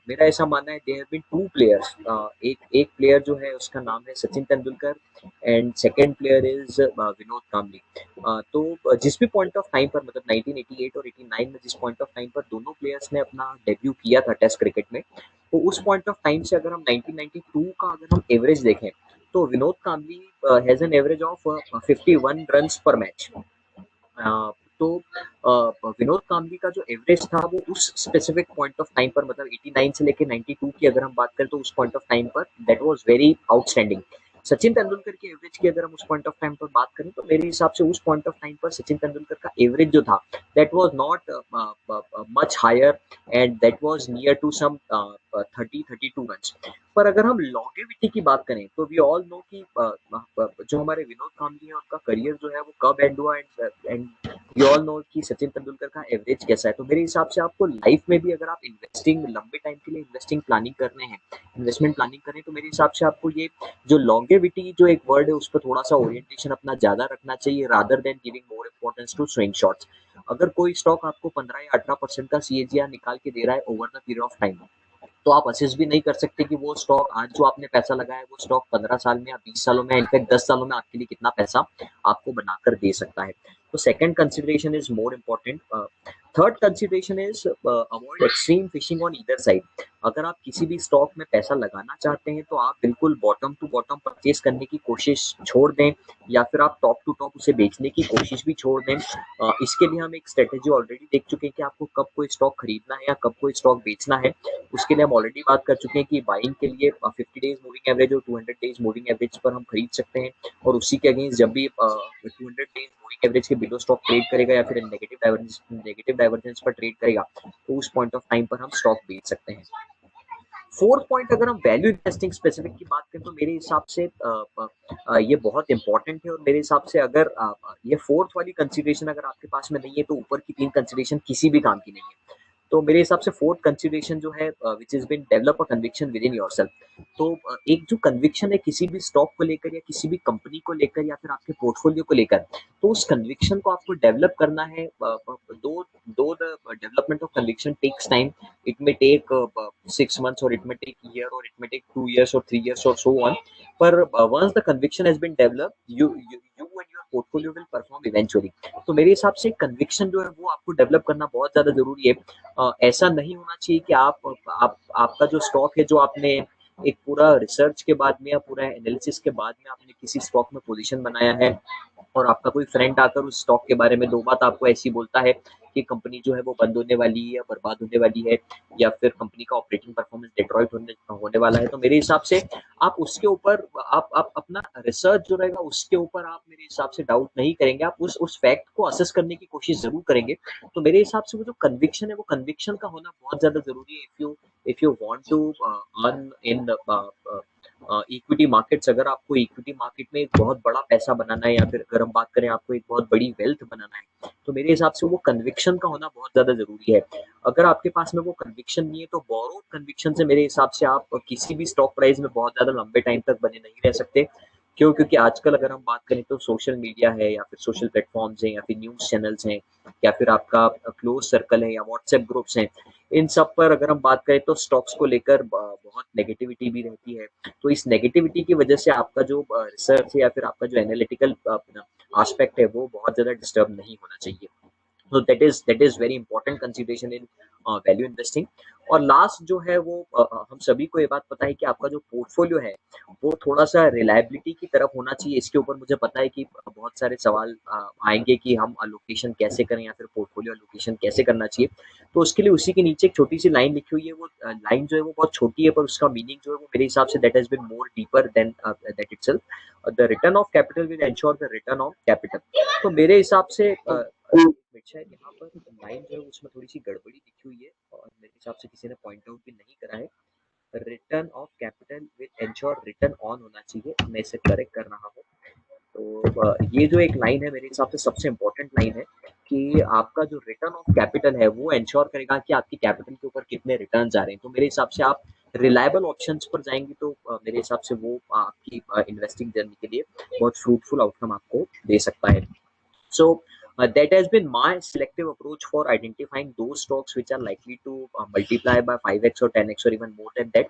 मेरा ऐसा मानना है there have been two players. एक एक प्लेयर जो है उसका नाम है Sachin Tendulkar and second player is Vinod Kambli. तो जिस भी पॉइंट ऑफ टाइम पर, मतलब 1988 और 89 में जिस पॉइंट ऑफ टाइम पर दोनों प्लेयर्स ने अपना डेब्यू किया था टेस्ट क्रिकेट में, तो उस पॉइंट ऑफ टाइम से अगर हम 1992 का अगर हम एवरेज देखें तो Vinod Kambli has an average of 51 runs पर मैच। तो विनोद कांबली का जो एवरेज था वो उस स्पेसिफिक पॉइंट ऑफ टाइम पर, मतलब 89 से लेके 92 की अगर हम बात करें तो उस पॉइंट ऑफ टाइम पर that was very outstanding. Sachin Tendulkar की एवरेज की अगर हम उस पॉइंट ऑफ टाइम पर बात करें तो मेरे हिसाब से उस पॉइंट ऑफ टाइम पर सचिन तेंदुलकर का एवरेज जो था that was not much higher and that was near to some 32 runs. पर अगर हम लॉन्गेविटी की बात करें तो वी ऑल नो कि जो हमारे विनोद कांबली है उनका करियर जो है वो कब एंड हुआ, एंड वी ऑल नो कि सचिन तेंदुलकर का एवरेज कैसा है। तो मेरे हिसाब से आपको लाइफ में भी अगर आप इन्वेस्टिंग लंबे टाइम के लिए इन्वेस्टिंग प्लानिंग कर रहे हैं, इन्वेस्टमेंट प्लानिंग करें, तो मेरे हिसाब से आपको ये जो लॉन्गेविटी जो एक वर्ड है उस पर थोड़ा सा ओरिएंटेशन अपना ज्यादा रखना चाहिए rather than giving more importance to swing shots. अगर कोई स्टॉक आपको 15 या 18% का सीएजीआर निकाल के दे रहा है over the period of time, तो आप असेस भी नहीं कर सकते कि वो स्टॉक आज जो आपने पैसा लगाया है वो स्टॉक 15 साल में या 20 सालों में, इनफैक्ट 10 सालों में आपके लिए कितना पैसा आपको बनाकर दे सकता है। तो second consideration is more important. Third consideration is avoid extreme fishing on either side. अगर आप किसी भी स्टॉक में पैसा लगाना चाहते हैं तो आप बिल्कुल बॉटम टू बॉटम परचेज करने की कोशिश छोड़ दें, या फिर आप टॉप टू टॉप उसे बेचने की कोशिश भी छोड़ दें। इसके लिए हम एक स्ट्रेटेजी ऑलरेडी देख चुके हैं कि आपको कब कोई स्टॉक खरीदना है या कब कोई स्टॉक बेचना है। उसके लिए हम ऑलरेडी बात कर चुके हैं कि बाइंग के लिए 50 डेज मूविंग एवरेज और 200 डेज मूविंग एवरेज पर हम खरीद सकते हैं, और उसी के अगेंस्ट जब भी 200 डेज मूविंग एवरेज के बिलो स्टॉक ट्रेड करेगा या फिर नेगेटिव डाइवर्जेंस पर ट्रेड करेगा तो उस पॉइंट ऑफ टाइम पर हम स्टॉक बेच सकते हैं। फोर्थ पॉइंट अगर हम वैल्यू इन्वेस्टिंग स्पेसिफिक की बात करें तो मेरे हिसाब से ये बहुत इंपॉर्टेंट है, और मेरे हिसाब से अगर ये फोर्थ वाली कंसिडरेशन अगर आपके पास में नहीं है तो ऊपर की 3 कंसिडरेशन किसी भी काम की नहीं है। तो मेरे हिसाब से फोर्थ कंसिडरेशन जो है which is been develop a conviction within yourself. तो एक जो कन्विक्शन है किसी भी स्टॉक को लेकर या किसी भी कंपनी को लेकर या फिर आपके पोर्टफोलियो को लेकर, तो उस कन्विक्शन को आपको डेवलप करना है। दो दो the development of conviction takes time. It may take 6 months or it may take a year or it may take 2 years or 3 years or so on. पर once the conviction has been developed, you and your portfolio will perform eventually. तो मेरे हिसाब से कन्विक्शन जो है वो आपको डेवलप करना बहुत ज्यादा जरूरी है। ऐसा नहीं होना चाहिए कि आपका जो स्टॉक है जो आपने एक पूरा रिसर्च के बाद में या पूरा एनालिसिस के बाद में आपने किसी स्टॉक में पोजीशन बनाया है और आपका कोई फ्रेंड आकर उस स्टॉक के बारे में दो बात आपको ऐसी बोलता है कि कंपनी जो है वो बंद होने वाली है या बर्बाद होने वाली है या फिर कंपनी का ऑपरेटिंग परफॉर्मेंस डिट्रॉइट होने वाला है, तो मेरे हिसाब से आप उसके ऊपर आप अपना रिसर्च जो रहेगा उसके ऊपर आप मेरे हिसाब से डाउट नहीं करेंगे, आप उस फैक्ट को असेस करने की कोशिश जरूर करेंगे। तो मेरे हिसाब से वो जो कन्विक्शन है वो कन्विक्शन का होना बहुत ज्यादा जरूरी है। If you want to earn in equity markets, अगर आपको इक्विटी मार्केट में एक बहुत बड़ा पैसा बनाना है या फिर अगर हम बात करें आपको एक बहुत बड़ी वेल्थ बनाना है, तो मेरे हिसाब से वो कन्विक्शन का होना बहुत ज्यादा जरूरी है। अगर आपके पास में वो कन्विक्शन नहीं है तो बोरोड कन्विक्शन से मेरे हिसाब से आप किसी भी स्टॉक प्राइस में बहुत ज्यादा लंबे टाइम तक बने नहीं रह सकते। क्यों? क्योंकि आजकल अगर हम बात करें तो सोशल मीडिया है या फिर सोशल प्लेटफॉर्म्स हैं या फिर न्यूज चैनल्स हैं या फिर आपका क्लोज सर्कल है या व्हाट्सएप ग्रुप्स हैं, इन सब पर अगर हम बात करें तो स्टॉक्स को लेकर बहुत नेगेटिविटी भी रहती है। तो इस नेगेटिविटी की वजह से आपका जो रिसर्च है या फिर आपका जो एनालिटिकल एस्पेक्ट है वो बहुत ज्यादा डिस्टर्ब नहीं होना चाहिए। तो that is very important consideration in value investing. और लास्ट जो है वो हम सभी को ये बात पता है कि आपका जो पोर्टफोलियो है वो थोड़ा सा रिलायबिलिटी की तरफ होना चाहिए। इसके ऊपर मुझे पता है कि बहुत सारे सवाल आएंगे कि हम अलोकेशन कैसे करें या फिर पोर्टफोलियो अलोकेशन कैसे करना चाहिए। तो उसके लिए उसी के नीचे एक छोटी सी लाइन लिखी हुई है, वो लाइन जो है वो बहुत छोटी है पर उसका मीनिंग जो है वो मेरे हिसाब से that has been more deeper than that itself. The return of capital will ensure the return of capital. तो मेरे हिसाब से शायद यहाँ पर लाइन जो है उसमें थोड़ी सी गड़बड़ी लिखी हुई है और मेरे हिसाब से किसी ने पॉइंट आउट भी नहीं करा है। Return of capital will ensure return on होना चाहिए, मैं इसे करेक्ट कर रहा हूँ। तो ये जो एक लाइन है मेरे हिसाब से सबसे इम्पोर्टेंट लाइन है कि आपका जो रिटर्न ऑफ कैपिटल है वो एंश्योर करेगा कि आपकी कैपिटल के ऊपर कितने रिटर्न आ रहे हैं। तो मेरे हिसाब से आप रिलायबल ऑप्शंस पर जाएंगे तो मेरे हिसाब से वो आपकी इन्वेस्टिंग जर्नी के लिए बहुत फ्रूटफुल आउटकम आपको दे सकता है। So that has been my selective approach for identifying those stocks which are likely to multiply by 5x or 10x or even more than that.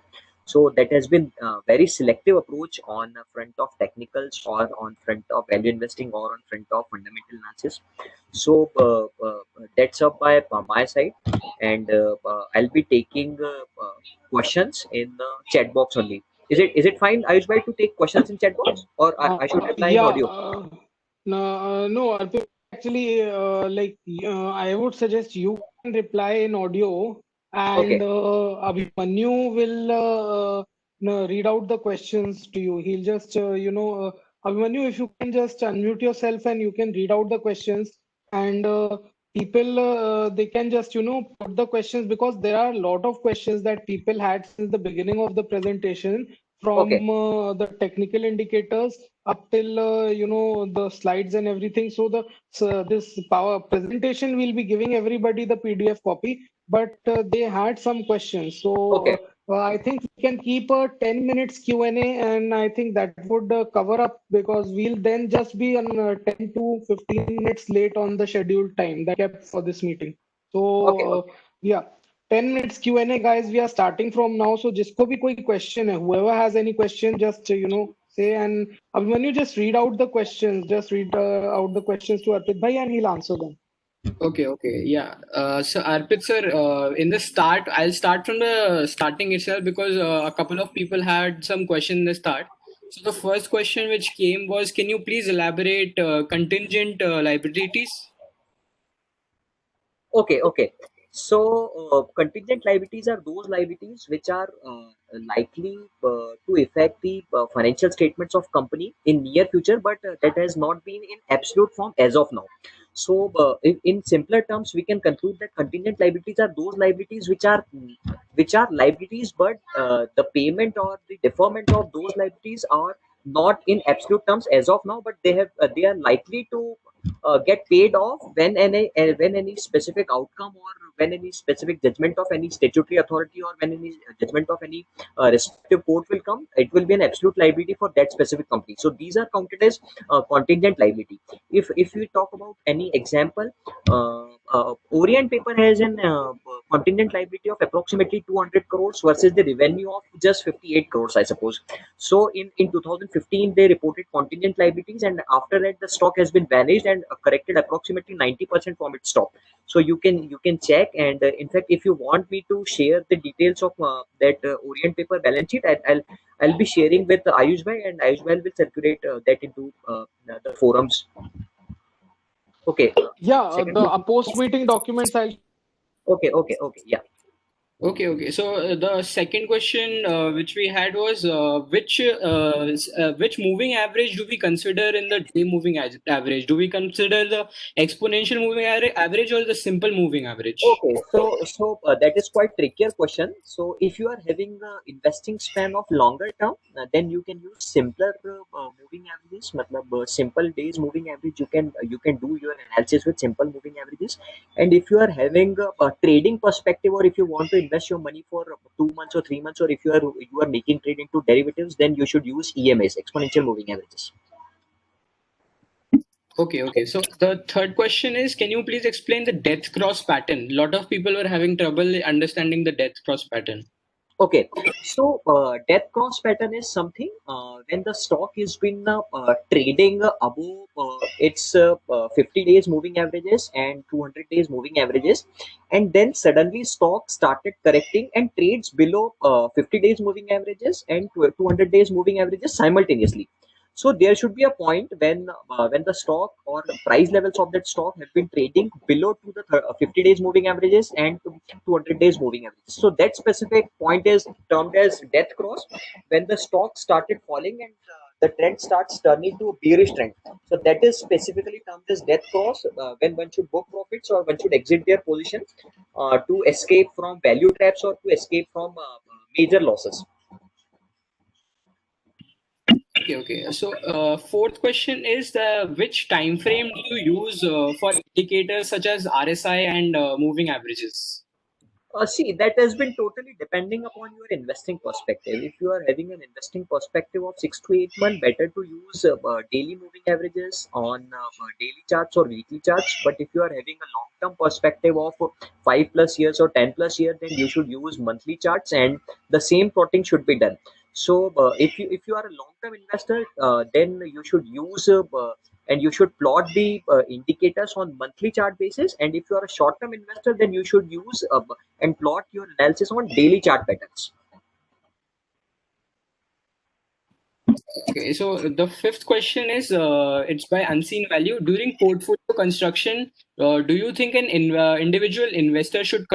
So that has been very selective approach on front of technicals or on front of value investing or on front of fundamental analysis. So that's up by my side, and I'll be taking questions in the chat box only. Is it fine, Ayush bhai, to take questions in chat box, or I should reply in Yeah. audio? No, Arpit, actually, I would suggest you can reply in audio, Okay. and Abhimanyu will read out the questions to you. He'll just, Abhimanyu, if you can just unmute yourself and you can read out the questions, and people, they can just, put the questions, because there are a lot of questions that people had since the beginning of the presentation, from Okay. the technical indicators up till the slides and everything. So this power presentation will be giving everybody the PDF copy, but they had some questions. So Okay. I think we can keep a 10 minutes Q&A, and I think that would cover up, because we'll then just be on 10 to 15 minutes late on the scheduled time that kept for this meeting. So Okay. yeah, 10 minutes Q&A, guys. We are starting from now. So जिसको भी कोई question है, whoever has any question, just say, and Abhimanyu, just read out the questions. Just read out the questions to Arpit bhai, and he'll answer them. Okay, yeah. So Arpit sir, in the start, I'll start from the starting itself, because a couple of people had some question in the start. So the first question which came was, can you please elaborate contingent liabilities? Okay. So contingent liabilities are those liabilities which are likely to affect the financial statements of company in near future, but that has not been in absolute form as of now. So in simpler terms, we can conclude that contingent liabilities are those liabilities which are liabilities, but the payment or the deferment of those liabilities are not in absolute terms as of now, but they are likely to get paid off when any specific outcome or when any specific judgment of any statutory authority or when any judgment of any respective court will come. It will be an absolute liability for that specific company. So these are counted as contingent liability. If we talk about any example, Orient Paper has an contingent liability of approximately 200 crores versus the revenue of just 58 crores, I suppose. So in 2015 they reported contingent liabilities, and after that the stock has been vanished, and corrected approximately 90% from its top. So you can check, and in fact, if you want me to share the details of that Orient paper balance sheet, I'll be sharing with Ayush bhai, and Ayush bhai will circulate that into the forums. Okay. Yeah, Second the question. post meeting documents I'll. Okay. Yeah. Okay. So the second question which we had was which moving average do we consider in the day moving average? Do we consider the exponential moving average or the simple moving average? Okay, so that is quite trickier question. So if you are having a investing span of longer term, then you can use simpler moving averages. मतलब simple days moving average. You can do your analysis with simple moving averages. And if you are having a trading perspective, or if you want to invest your money for 2 months or 3 months, or if you are making trade into derivatives, then you should use EMAs, exponential moving averages. Okay. So the third question is, can you please explain the death cross pattern? A lot of people were having trouble understanding the death cross pattern. Okay, so death cross pattern is something when the stock is been trading above its 50 days moving averages and 200 days moving averages, and then suddenly stock started correcting and trades below 50 days moving averages and 200 days moving averages simultaneously. So there should be a point when the stock or the price levels of that stock have been trading below to the 50 days moving averages and 200 days moving averages. So that specific point is termed as death cross, when the stock started falling and the trend starts turning to a bearish trend. So that is specifically termed as death cross, when one should book profits or one should exit their position to escape from value traps or to escape from major losses. Okay. So fourth question is which time frame do you use for indicators such as RSI and moving averages? See, that has been totally depending upon your investing perspective. If you are having an investing perspective of 6 to 8 months, better to use daily moving averages on daily charts or weekly charts. But if you are having a long-term perspective of 5 plus years or 10 plus years, then you should use monthly charts, and the same plotting should be done. So, if you are a long-term investor, then you should use and you should plot the indicators on monthly chart basis. And if you are a short-term investor, then you should use and plot your analysis on daily chart patterns. Okay, so the fifth question is it's by Unseen Value. During portfolio construction, do you think an individual investor should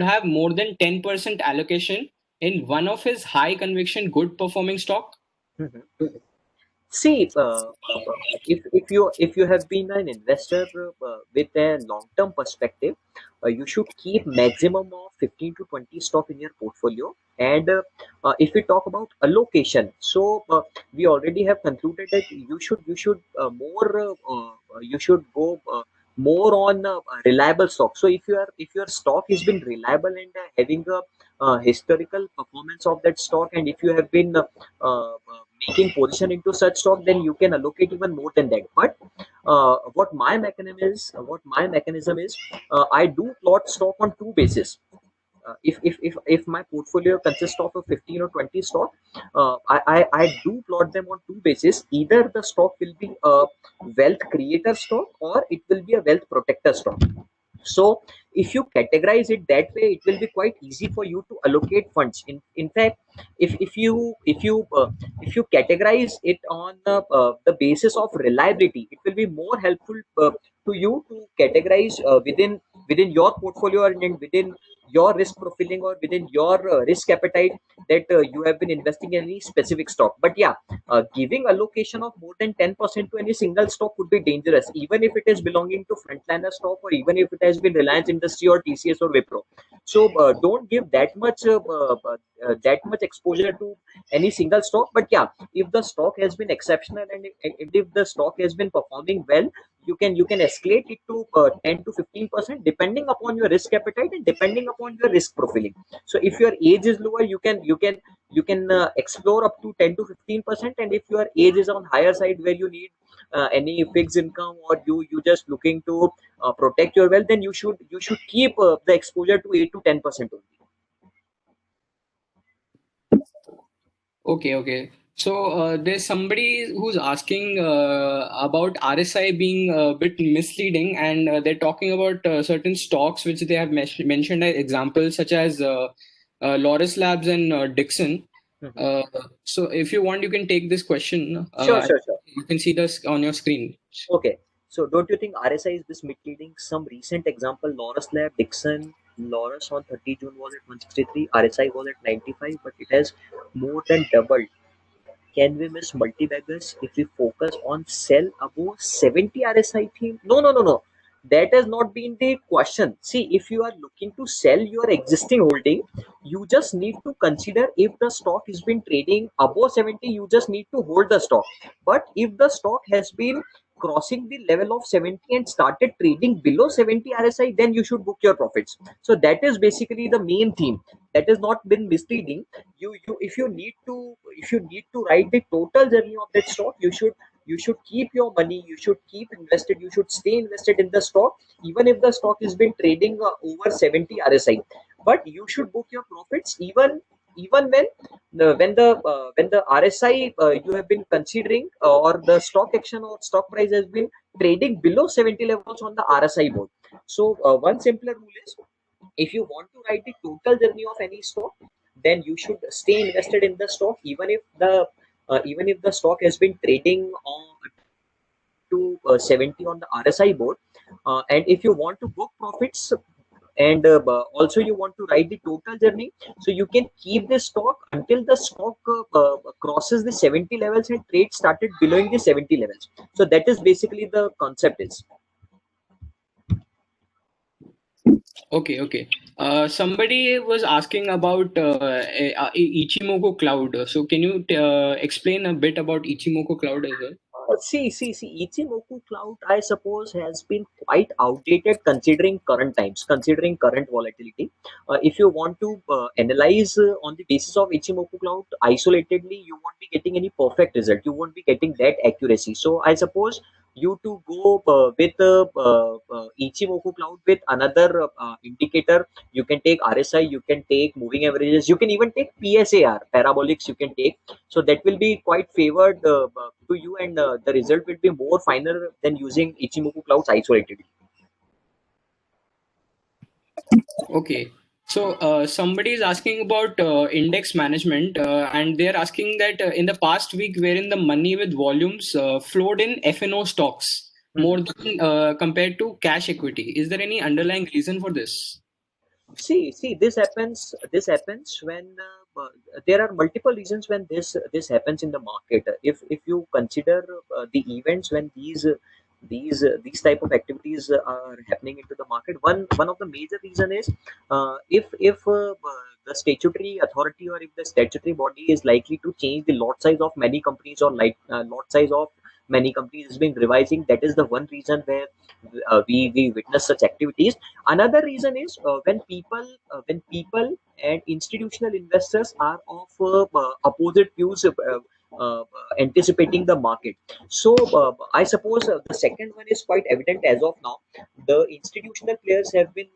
have more than 10% allocation in one of his high conviction, good performing stock? Mhm. See, if you have been an investor with a long term perspective, you should keep maximum of 15 to 20 stock in your portfolio. And if we talk about allocation, so we already have concluded that you should go more on reliable stock. So if your stock has been reliable and having a historical performance of that stock, and if you have been making position into such stock, then you can allocate even more than that. But what my mechanism is, I do plot stock on two bases. If my portfolio consists of a 15 or 20 stock, I do plot them on two bases. Either the stock will be a wealth creator stock, or it will be a wealth protector stock. So if you categorize it that way, it will be quite easy for you to allocate funds. In fact, if you categorize it on the basis of reliability, it will be more helpful to you to categorize within your portfolio and within your risk profiling or within your risk appetite, that you have been investing in any specific stock. But yeah, giving allocation of more than 10% to any single stock could be dangerous, even if it is belonging to frontliner stock, or even if it has been Reliance Industry or TCS or Wipro. So don't give that much exposure to any single stock. But yeah, if the stock has been exceptional, and if the stock has been performing well, you can escalate it to 10 to 15%, depending upon your risk appetite and depending upon your risk profiling. So if your age is lower, you can explore up to 10 to 15%. And if your age is on higher side, where you need any fixed income, or you just looking to protect your wealth, then you should keep the exposure to 8 to 10% only. Okay. So there's somebody who's asking about RSI being a bit misleading, and they're talking about certain stocks which they have mentioned as examples, such as Loris Labs and Dixon. Mhm. So if you want, you can take this question. Sure, sure, sure. You can see this on your screen. Okay. So don't you think RSI is this misleading? Some recent example, Loris Lab, Dixon, Loris on 30 June was at 163, RSI was at 95, but it has more than doubled. Can we miss multi-baggers if we focus on sell above 70 RSI theme? No, no, no, no. That has not been the question. See, if you are looking to sell your existing holding, you just need to consider if the stock has been trading above 70, you just need to hold the stock. But if the stock has been crossing the level of 70 and started trading below 70 RSI, then you should book your profits. So that is basically the main theme. That has not been misleading. You if you need to write the total journey of that stock, you should keep your money, you should keep invested, you should stay invested in the stock even if the stock has been trading over 70 RSI. But you should book your profits even when the RSI you have been considering or the stock action or stock price has been trading below 70 levels on the RSI board. So one simpler rule is, if you want to write the total journey of any stock, then you should stay invested in the stock even if the stock has been trading on to 70 on the RSI board. And if you want to book profits and also you want to write the total journey, so you can keep the stock until the stock crosses the 70 levels and trade started below the 70 levels. So that is basically the concept is. Okay, okay. Somebody was asking about Ichimoku Cloud. So can you explain a bit about Ichimoku Cloud as well? See, Ichimoku Cloud, I suppose, has been quite outdated considering current times, considering current volatility. If you want to analyze on the basis of Ichimoku Cloud isolatedly, you won't be getting any perfect result. You won't be getting that accuracy. So I suppose you to go with Ichimoku Cloud with another indicator. You can take RSI, you can take moving averages, you can even take PSAR, parabolics. You can take, so that will be quite favored to you, and the result will be more finer than using Ichimoku clouds isolated. Okay. So somebody is asking about index management, and they're asking that in the past week, wherein the money with volumes flowed in FNO stocks more than compared to cash equity. Is there any underlying reason for this? See, this happens when there are multiple reasons when this happens in the market. If you consider the events when these type of activities are happening into the market, one of the major reason is if the statutory authority or if the statutory body is likely to change the lot size of many companies, or like lot size of many companies has been revising. That is the one reason where we witness such activities. Another reason is when people and institutional investors are of opposite views, uh, anticipating the market. So I suppose the second one is quite evident as of now. The institutional players have been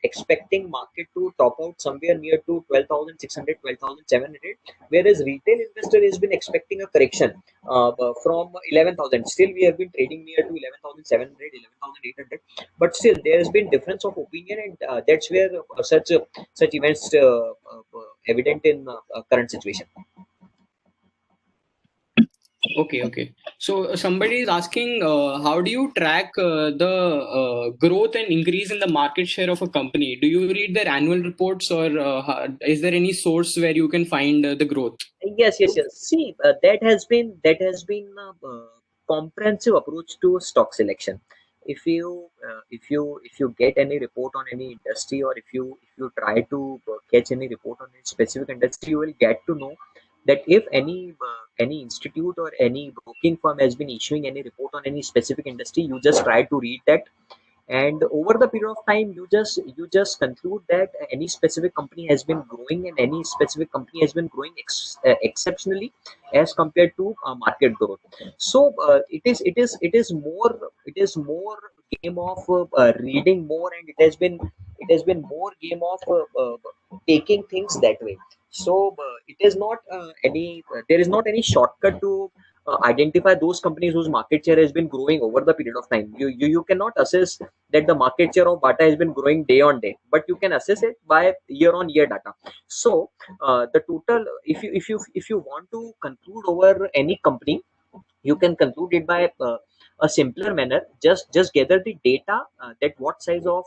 expecting market to top out somewhere near to 12,600, 12,700, whereas retail investor has been expecting a correction from 11,000. Still we have been trading near to 11,700, 11,800, but still there has been difference of opinion, and that's where such events evident in current situation. Okay, okay. So somebody is asking, how do you track the growth and increase in the market share of a company? Do you read their annual reports, or is there any source where you can find the growth? Yes. See, that has been comprehensive approach to stock selection. If you get any report on any industry, or if you try to catch any report on a specific industry, you will get to know that if any institute or any broking firm has been issuing any report on any specific industry, you just try to read that, and over the period of time you just conclude that any specific company has been growing, and any specific company has been growing exceptionally as compared to market growth. So it is more game of reading more, and it has been more game of taking things that way. So it is not any there is not any shortcut to identify those companies whose market share has been growing over the period of time. You cannot assess that the market share of Bata has been growing day on day, but you can assess it by year on year data. So the total, if you want to conclude over any company, you can conclude it by a simpler manner. Just gather the data, that what size of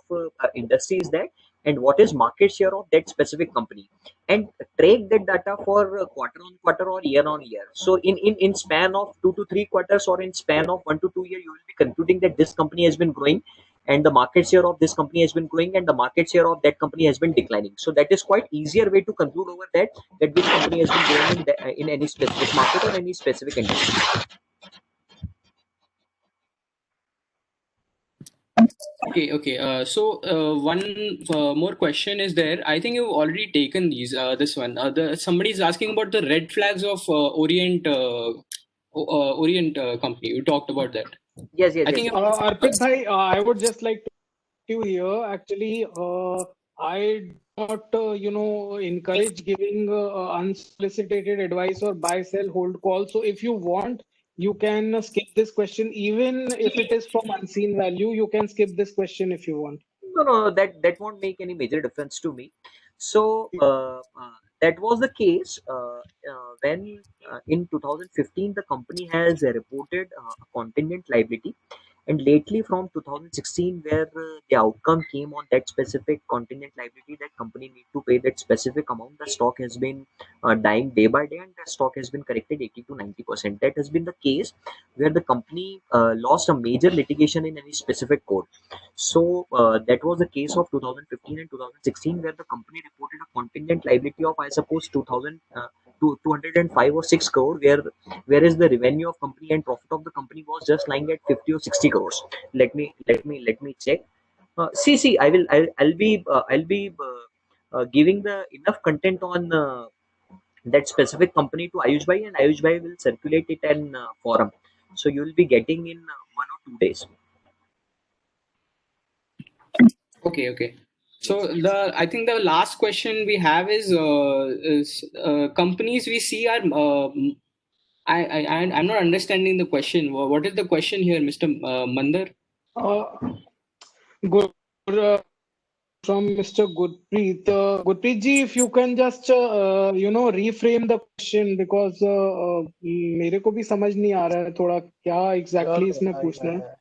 industry is that, and what is market share of that specific company, and track that data for quarter on quarter or year on year. So in span of 2 to 3 quarters, or in span of 1 to 2 years, you will be concluding that this company has been growing, and the market share of this company has been growing, and the market share of that company has been declining. So that is quite easier way to conclude over that which company has been growing in any specific market or any specific industry. Okay. So one more question is there. I think you've already taken these. This one. Somebody is asking about the red flags of Orient company. You talked about that. Yes. I think Arpit bhai, I would just like to you here. Actually, I not encourage giving unsolicited advice or buy, sell, hold call. So if you want, you can skip this question, even if it is from unseen value. You can skip this question if you want. No, that won't make any major difference to me. So that was the case when in 2015 the company has reported a contingent liability, and lately from 2016, where the outcome came on that specific contingent liability, that company need to pay that specific amount, the stock has been dying day by day, and the stock has been corrected 80 to 90%. That has been the case where the company lost a major litigation in any specific court. So that was the case of 2015 and 2016, where the company reported a contingent liability of, I suppose, 205 or 6 crore, whereas the revenue of company and profit of the company was just lying at 50 or 60 crores. Let me check. See, I'll be giving the enough content on that specific company to Ayush Bhai, and Ayush Bhai will circulate it in forum. So you will be getting in 1 or 2 days. okay. So I think the last question we have is companies we see are. I'm not understanding the question. What is the question here, Mr. Mandar? Good. From Mr. Gurpreet. Gurpreet ji, if you can just reframe the question, because मेरे को भी समझ नहीं आ रहा है थोड़ा क्या exactly इसमें पूछना है.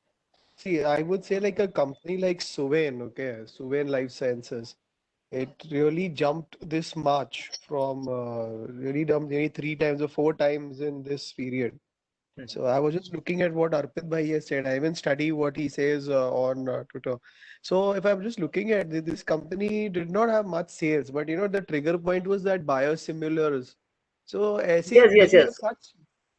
See, I would say like a company like Suven, okay, Suven Life Sciences, it really jumped this much from really dumped maybe 3 times or 4 times in this period. So I was just looking at what Arpit Bhai has said. I even study what he says on Twitter. So if I'm just looking at this company did not have much sales, but the trigger point was that biosimilars. So when you have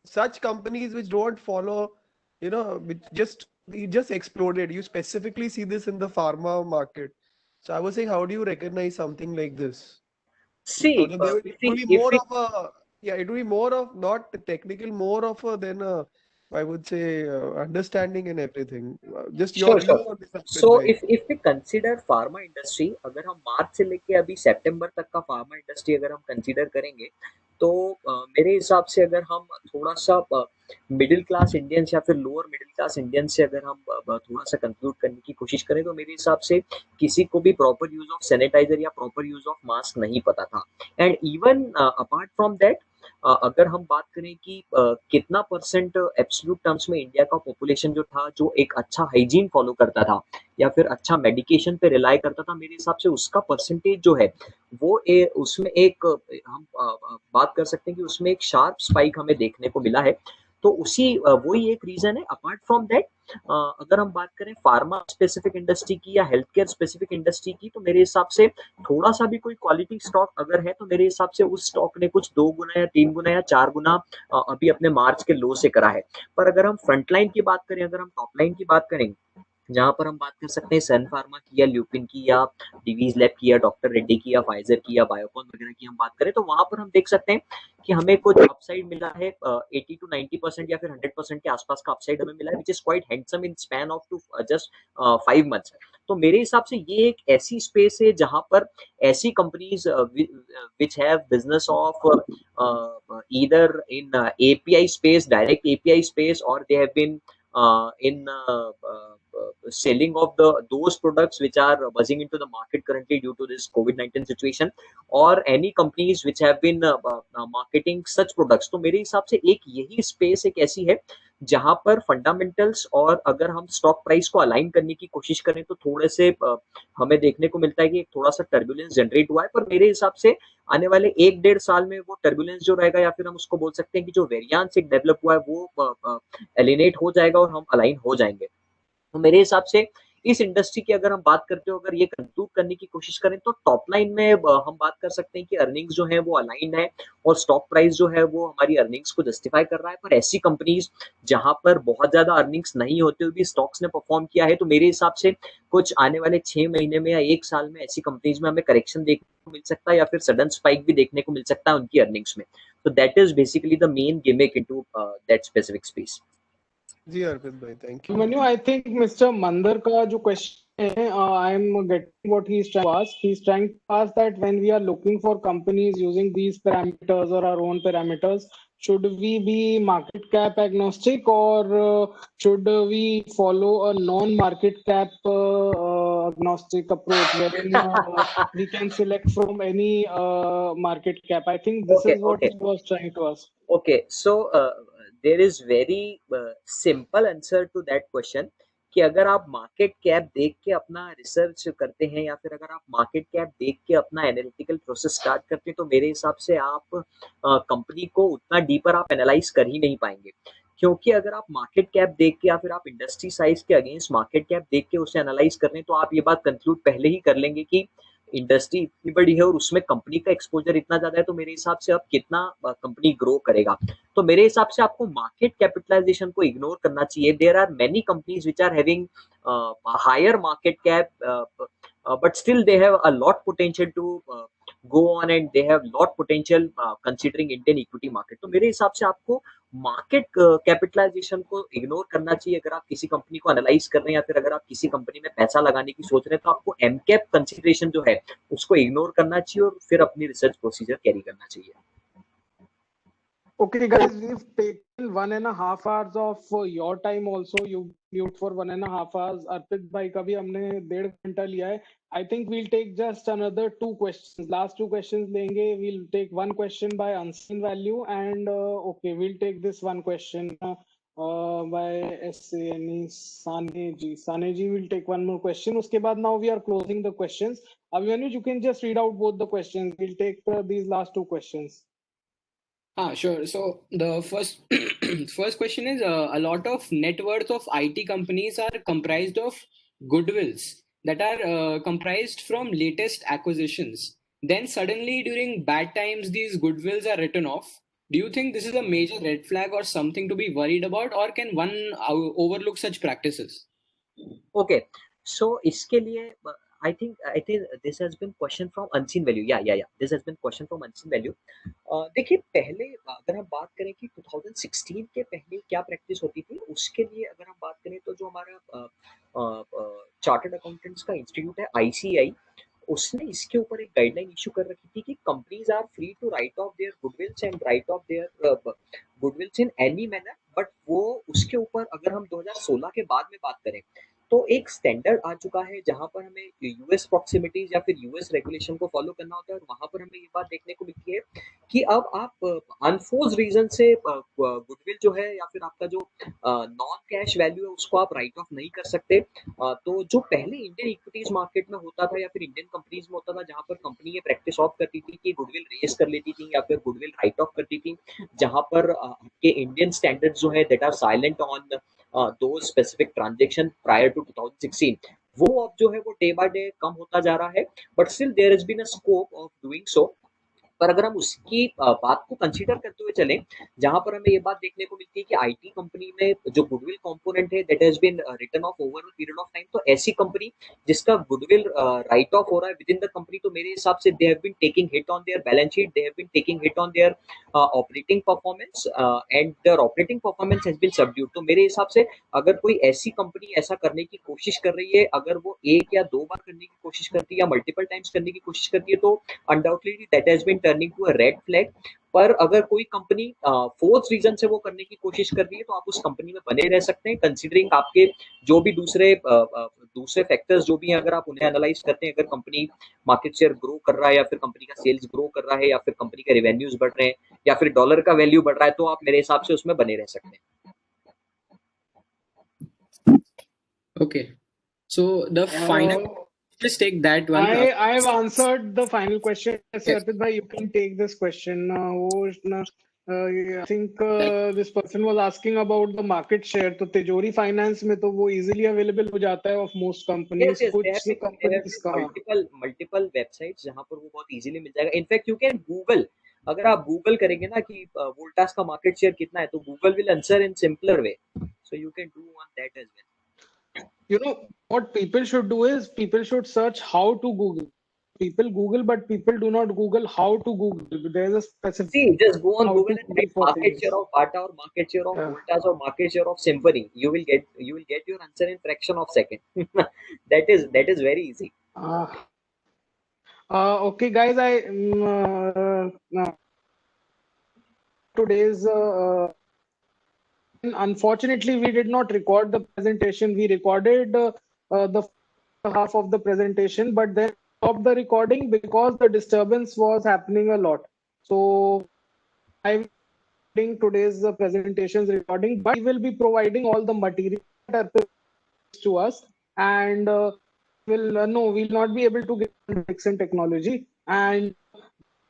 such companies which don't follow, which it just exploded. You specifically see this in the pharma market. So I was saying, how do you recognize something like this? See, it would be more of a it would be more of not technical, more of a than a, I would say, understanding and everything. Just your view on this. So if we consider pharma industry, अगर हम मार्च से लेके अभी सितंबर तक का pharma industry अगर हम consider करेंगे, तो मेरे हिसाब से अगर हम थोड़ा सा मिडिल क्लास इंडियंस या फिर लोअर मिडिल क्लास इंडियंस से अगर हम थोड़ा सा कंक्लूड करने की कोशिश करें, तो मेरे हिसाब से किसी को भी प्रॉपर यूज ऑफ सैनिटाइजर या प्रॉपर यूज ऑफ मास्क नहीं पता था. And even apart from that, अगर हम बात करें कि कितना परसेंट एब्सोल्यूट टर्म्स में इंडिया का पॉपुलेशन जो था, जो एक अच्छा हाइजीन फॉलो करता था या फिर अच्छा मेडिकेशन पे रिलाई करता था, मेरे हिसाब से उसका परसेंटेज जो है वो उसमें एक हम बात कर सकते हैं कि उसमें एक शार्प स्पाइक हमें देखने को मिला है. तो वही एक रीजन है. अपार्ट फ्रॉम दैट, अगर हम बात करें फार्मा स्पेसिफिक इंडस्ट्री की या हेल्थ केयर स्पेसिफिक इंडस्ट्री की, तो मेरे हिसाब से थोड़ा सा भी कोई क्वालिटी स्टॉक अगर है, तो मेरे हिसाब से उस स्टॉक ने कुछ 2 गुना या 3 गुना या 4 गुना अभी अपने मार्च के लो से करा है. पर अगर हम फ्रंट लाइन की बात करें, अगर हम टॉप लाइन की बात करें, जहाँ पर हम बात कर सकते हैं सन फार्मा की या ल्यूपिन की या डिवीज लैब की या डॉक्टर रेड्डी की या फाइजर की या बायोकॉन वगैरह की हम बात करें, तो वहां पर हम देख सकते हैं कि हमें कुछ अपसाइड मिला है, 80 to 90% या फिर 100% के आसपास का अपसाइड हमें मिला है, which is quite handsome in span of to just 5 months. तो मेरे हिसाब से ये एक ऐसी स्पेस है जहां पर ऐसी companies which have business of either in API space, direct API space, और they have been in selling of those products which are buzzing into the market currently due to this COVID-19 situation, or any companies which have been marketing such products। तो मेरे हिसाब से एक यही स्पेस एक ऐसी है जहां पर फंडामेंटल्स और अगर हम स्टॉक प्राइस को अलाइन करने की कोशिश करें तो थोड़े से हमें देखने को मिलता है कि थोड़ा सा टर्बुलेंस जनरेट हुआ है, पर मेरे हिसाब से आने वाले 1-1.5 साल में वो टर्बुलेंस जो रहेगा, या फिर हम उसको बोल सकते हैं कि जो वेरिएंस एक डेवलप हुआ है, वो एलिनेट हो जाएगा और हम अलाइन हो जाएंगे। तो मेरे हिसाब से इस इंडस्ट्री की अगर हम बात करते हो, अगर ये कंक्लूड करने की कोशिश करें, तो टॉप लाइन में हम बात कर सकते हैं कि अर्निंग्स जो है वो अलाइन है और स्टॉक प्राइस जो है वो हमारी अर्निंग्स को जस्टिफाई कर रहा है। पर ऐसी कंपनीज जहां पर बहुत ज्यादा अर्निंग्स नहीं होते हुए भी स्टॉक्स ने परफॉर्म किया है, तो मेरे हिसाब से कुछ आने वाले 6 महीने में या 1 साल में ऐसी कंपनीज में हमें करेक्शन देखने को मिल सकता है, या फिर सडन स्पाइक भी देखने को मिल सकता है उनकी अर्निंग्स में। तो that is basically the main gimmick into that specific space. जी अर्पित भाई, thank you. Manu, I think Mr. Mandar का जो question है, I am getting what he is trying to ask. He is trying to ask that when we are looking for companies using these parameters or our own parameters, should we be market cap agnostic, or should we follow a non-market cap agnostic approach wherein we can select from any market cap? I think this Okay, is what okay. he was trying to ask. Okay, so there is very simple answer to that question कि अगर आप मार्केट कैप देख के अपना रिसर्च करते हैं, या फिर अगर आप मार्केट कैप देख के अपना एनालिटिकल प्रोसेस स्टार्ट करते हैं, तो मेरे हिसाब से आप कंपनी को उतना डीपर आप एनालाइज कर ही नहीं पाएंगे। क्योंकि अगर आप मार्केट कैप देख के या फिर आप इंडस्ट्री साइज के अगेंस्ट मार्केट कैप देख के उसे एनालाइज कर रहे हैं, तो आप ये बात कंक्लूड पहले ही कर लेंगे कि इंडस्ट्री इतनी बड़ी है और उसमें कंपनी का एक्सपोजर इतना ज्यादा है, तो मेरे हिसाब से अब कितना कंपनी ग्रो करेगा। तो मेरे हिसाब से आपको मार्केट कैपिटलाइजेशन को इग्नोर करना चाहिए। There are many companies which are having higher market cap, but still they have a lot potential to go on, and they have lot potential considering Indian equity market। तो मेरे हिसाब से आपको मार्केट कैपिटलाइजेशन को इग्नोर करना चाहिए अगर आप किसी कंपनी को एनालाइज कर रहे हैं, या फिर अगर आप किसी कंपनी में पैसा लगाने की सोच रहे हैं, तो आपको एम कैप कंसिडरेशन जो है उसको इग्नोर करना चाहिए और फिर अपनी रिसर्च प्रोसीजर कैरी करना चाहिए। Okay, guys, we've taken 1.5 hours of your time also. You mute for 1.5 hours. Arpit bhai का भी हमने 1.5 घंटा लिया है. I think we'll take just another 2 questions. Last 2 questions लेंगे. We'll take one question by unseen value, and okay, we'll take this one question by SANE Sane ji. Sane ji will take one more question. उसके बाद now we are closing the questions. Abhimanyu, you can just read out both the questions. We'll take these last 2 questions. Sure. So the first first question is a lot of net worth of IT companies are comprised of goodwills that are comprised from latest acquisitions. Then suddenly during bad times these goodwills are written off. Do you think this is a major red flag or something to be worried about, or can one overlook such practices? Okay, so इसके लिए I think this has been question from unseen value। या this has been question from unseen value। देखिए, पहले अगर हम बात करें कि 2016 के पहले क्या प्रैक्टिस होती थी, उसके लिए अगर हम बात करें तो जो हमारा चार्टर्ड अकाउंटेंट्स का इंस्टीट्यूट है आईसीआई, उसने इसके ऊपर एक गाइडलाइन इशू कर रखी थी कि companies are free to write off their goodwills and write off their goodwills in any manner. But वो उसके ऊपर अगर हम 2016 के बाद में बात करें, तो एक स्टैंडर्ड आ चुका है जहां पर हमें यूएस प्रॉक्सिमिटीज या फिर यूएस रेगुलेशन को फॉलो करना होता है, और वहां पर हमें ये बात देखने को मिलती है कि अब आप अनफोर्स रीजन से गुडविल जो है या फिर आपका जो नॉन कैश वैल्यू है उसको आप राइट ऑफ नहीं कर सकते। तो जो पहले इंडियन इक्विटीज मार्केट में होता था या फिर इंडियन कंपनीज में होता था, जहां पर कंपनी ये प्रैक्टिस ऑफ करती थी कि गुडविल रेज कर लेती थी या फिर गुडविल राइट ऑफ करती थी, जहां पर आपके इंडियन स्टैंडर्ड जो है दैट आर साइलेंट ऑन दो स्पेसिफिक ट्रांजेक्शन प्रायर टू 2016, वो अब जो है वो डे बाय डे कम होता जा रहा है। But still there has been a scope of doing so. पर अगर हम उसकी बात को कंसीडर करते हुए चलें, जहाँ पर हमें ये बात देखने को मिलती है कि आईटी कंपनी में जो गुडविल कंपोनेंट है that has been written off over a period of time, तो ऐसी कंपनी जिसका गुडविल राइट ऑफ हो रहा है विद इन द कंपनी, तो मेरे हिसाब से they have been taking hit on their balance sheet, they have been taking hit on their operating performance and their operating performance has been subdued. तो मेरे हिसाब से अगर कोई ऐसी कंपनी ऐसा करने की कोशिश कर रही है, अगर वो 1 या 2 बार करने की कोशिश करती है या मल्टीपल टाइम्स करने की कोशिश करती है, तो undoubtedly that has been turning to a red flag. पर अगर कोई कंपनी फोर्स रीजन से वो करने की कोशिश कर रही है, तो आप उस कंपनी में बने रह सकते हैं, कंसीडरिंग आपके जो भी दूसरे फैक्टर्स जो भी हैं, अगर आप उन्हें एनालाइज करते हैं, अगर कंपनी मार्केट शेयर ग्रो कर रहा है या फिर कंपनी का सेल्स ग्रो कर रहा है या फिर कंपनी के रेवेन्यूज बढ़ रहे हैं या फिर डॉलर का वैल्यू बढ़ रहा है, तो आप मेरे हिसाब से उसमें बने रह सकते हैं। Okay. So the final, just take that one. I have answered the final question. Yes, Arpit bhai, you can take this question. I think this person was asking about the market share. तो तिजोरी फाइनेंस में तो वो easily available हो जाता है of most companies. Yes, कुछ companies का multiple websites जहाँ पर वो बहुत easily मिल जाएगा. In fact, you can Google. अगर आप Google करेंगे ना कि वोल्टास का मार्केट शेयर कितना है, तो Google will answer in simpler way. So you can do on that as well. You know what people should do is people should search how to Google. People Google, but people do not Google how to Google. There's a specific. See, just go on how Google to and type for market things. share of Bata or market share of Yeah. Voltas or market share of Symphony. You will get your answer in fraction of second. that is very easy. Okay, guys. Today's unfortunately we did not record the presentation. We recorded the half of the presentation, but then stopped the recording because the disturbance was happening a lot. So I'm doing today's presentations recording, but we will be providing all the material that are to us, and we'll not be able to get Dixon technology. And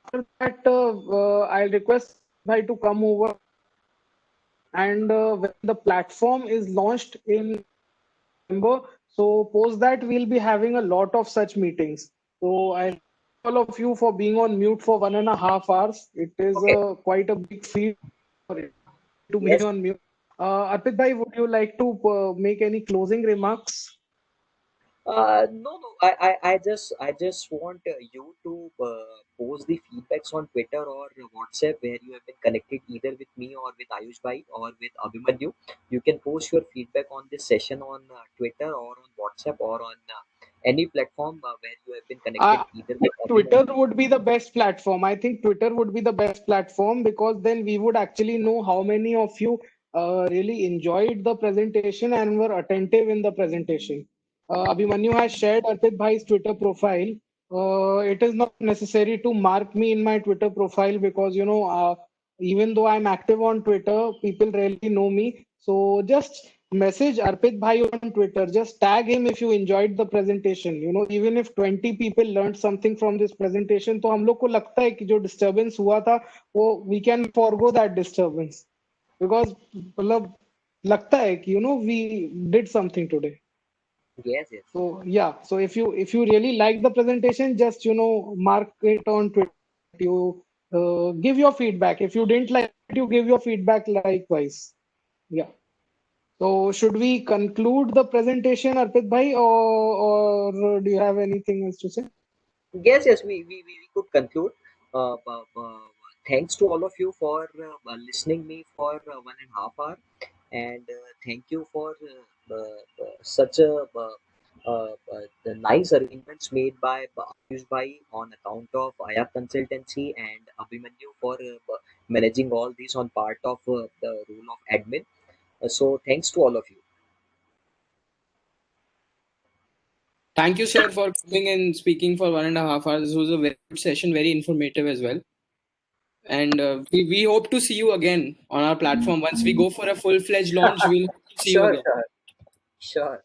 after that, I'll request Bhai to come over, and when the platform is launched in November, so post that we'll be having a lot of such meetings. So I thank all of you for being on mute for 1.5 hours. It is Okay. quite a big feat for it to Yes. be on mute. Arpit bhai, would you like to make any closing remarks? No. I just want you to post the feedbacks on Twitter or WhatsApp where you have been connected either with me or with Ayush Bhai or with Abhimanyu. You can post your feedback on this session on Twitter or on WhatsApp or on any platform where you have been connected either with Twitter Abhimanyu. would be the best platform. I think Twitter would be the best platform because then we would actually know how many of you really enjoyed the presentation and were attentive in the presentation. Abhimanyu has shared Arpit Bhai's Twitter profile. It is not necessary to mark me in my Twitter profile because, even though I'm active on Twitter, people rarely know me. So just message Arpit Bhai on Twitter. Just tag him if you enjoyed the presentation. Even if 20 people learned something from this presentation, तो हम लोग को लगता है कि जो disturbance हुआ था, वो we can forgo that disturbance because मतलब लगता है कि we did something today. Yes. So yeah, so if you really like the presentation, just mark it on Twitter. You give your feedback. If you didn't like it, you give your feedback likewise. Yeah. So should we conclude the presentation, Arpit bhai, or do you have anything else to say? Yes. We could conclude. Thanks to all of you for listening me for 1.5 hour, and thank you for such a the nice arrangements made by Ayush Bhai on account of Aya Consultancy and Abhimanyu for managing all this on part of the role of admin. So thanks to all of you. Thank you, sir, for coming and speaking for 1.5 hours. This was a very good session, very informative as well. And we hope to see you again on our platform. Once we go for a full-fledged launch, we'll see you again. Sure.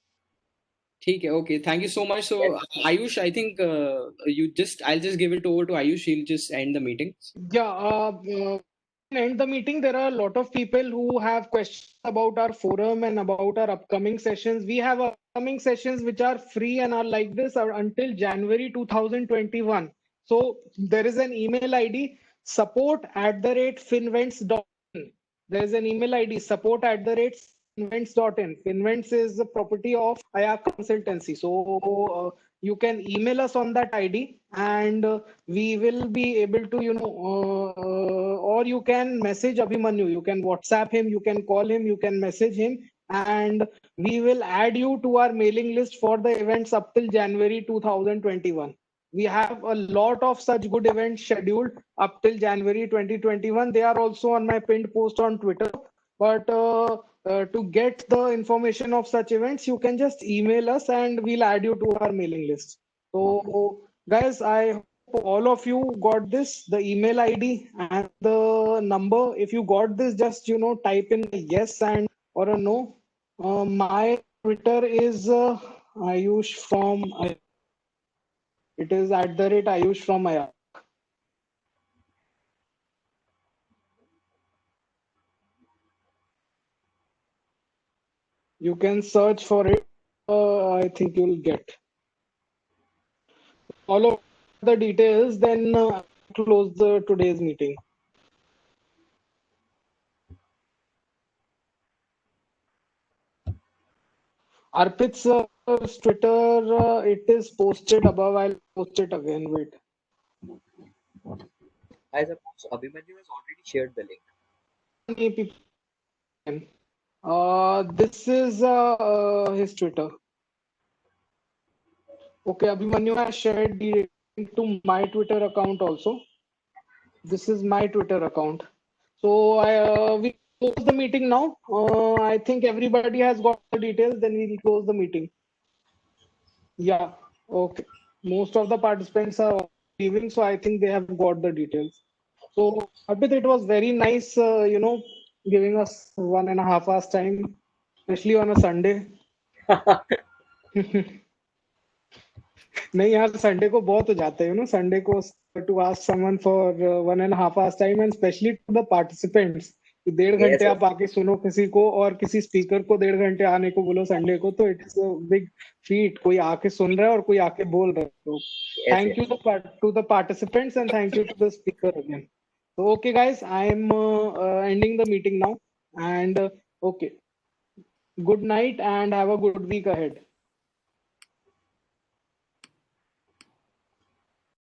Okay, okay. Thank you so much. So, Ayush, I think I'll just give it over to Ayush. He'll just end the meeting. Yeah, end the meeting. There are a lot of people who have questions about our forum and about our upcoming sessions. We have upcoming sessions which are free and are like this until January 2021. So there is an email ID, support@finvents.in. There is an email ID, support@finvents.in. Finvents is the property of Ayak Consultancy. So you can email us on that ID, and we will be able to, or you can message Abhimanyu. You can WhatsApp him, you can call him, you can message him, and we will add you to our mailing list for the events up till January 2021. We have a lot of such good events scheduled up till January 2021. They are also on my pinned post on Twitter. But to get the information of such events, you can just email us and we'll add you to our mailing list. So, guys, I hope all of you got this, the email ID and the number. If you got this, just type in a yes and or a no. My Twitter is Ayush from. It is @Ayush from Ayak. You can search for it. I think you'll get all of the details. Then close today's meeting. Arpit's Twitter, it is posted above. I'll post it again. Wait. I suppose Abhimanyu has already shared the link. Many people can. This is his Twitter. Okay, Abhimanyu has shared the link to my Twitter account also. This is my Twitter account. So we close the meeting now. I think everybody has got the details. Then we will close the meeting. Yeah. Okay. Most of the participants are leaving, so I think they have got the details. So Abhit, it was very nice, giving us 1.5 hours time, especially on a Sunday. नहीं यार संडे को बहुत हो जाते हैं संडे को to ask someone for 1.5 hours time and specially to the participants 1.5 घंटे Yes, आप आके सुनो किसी को और किसी स्पीकर को 1.5 घंटे आने को बोलो संडे को तो it is a big feet कोई आके सुन रहा है और कोई आके बोल रहा है तो yes, thank you to the participants and thank you to the speaker again so okay guys I am ending the meeting now and okay good night and have a good week ahead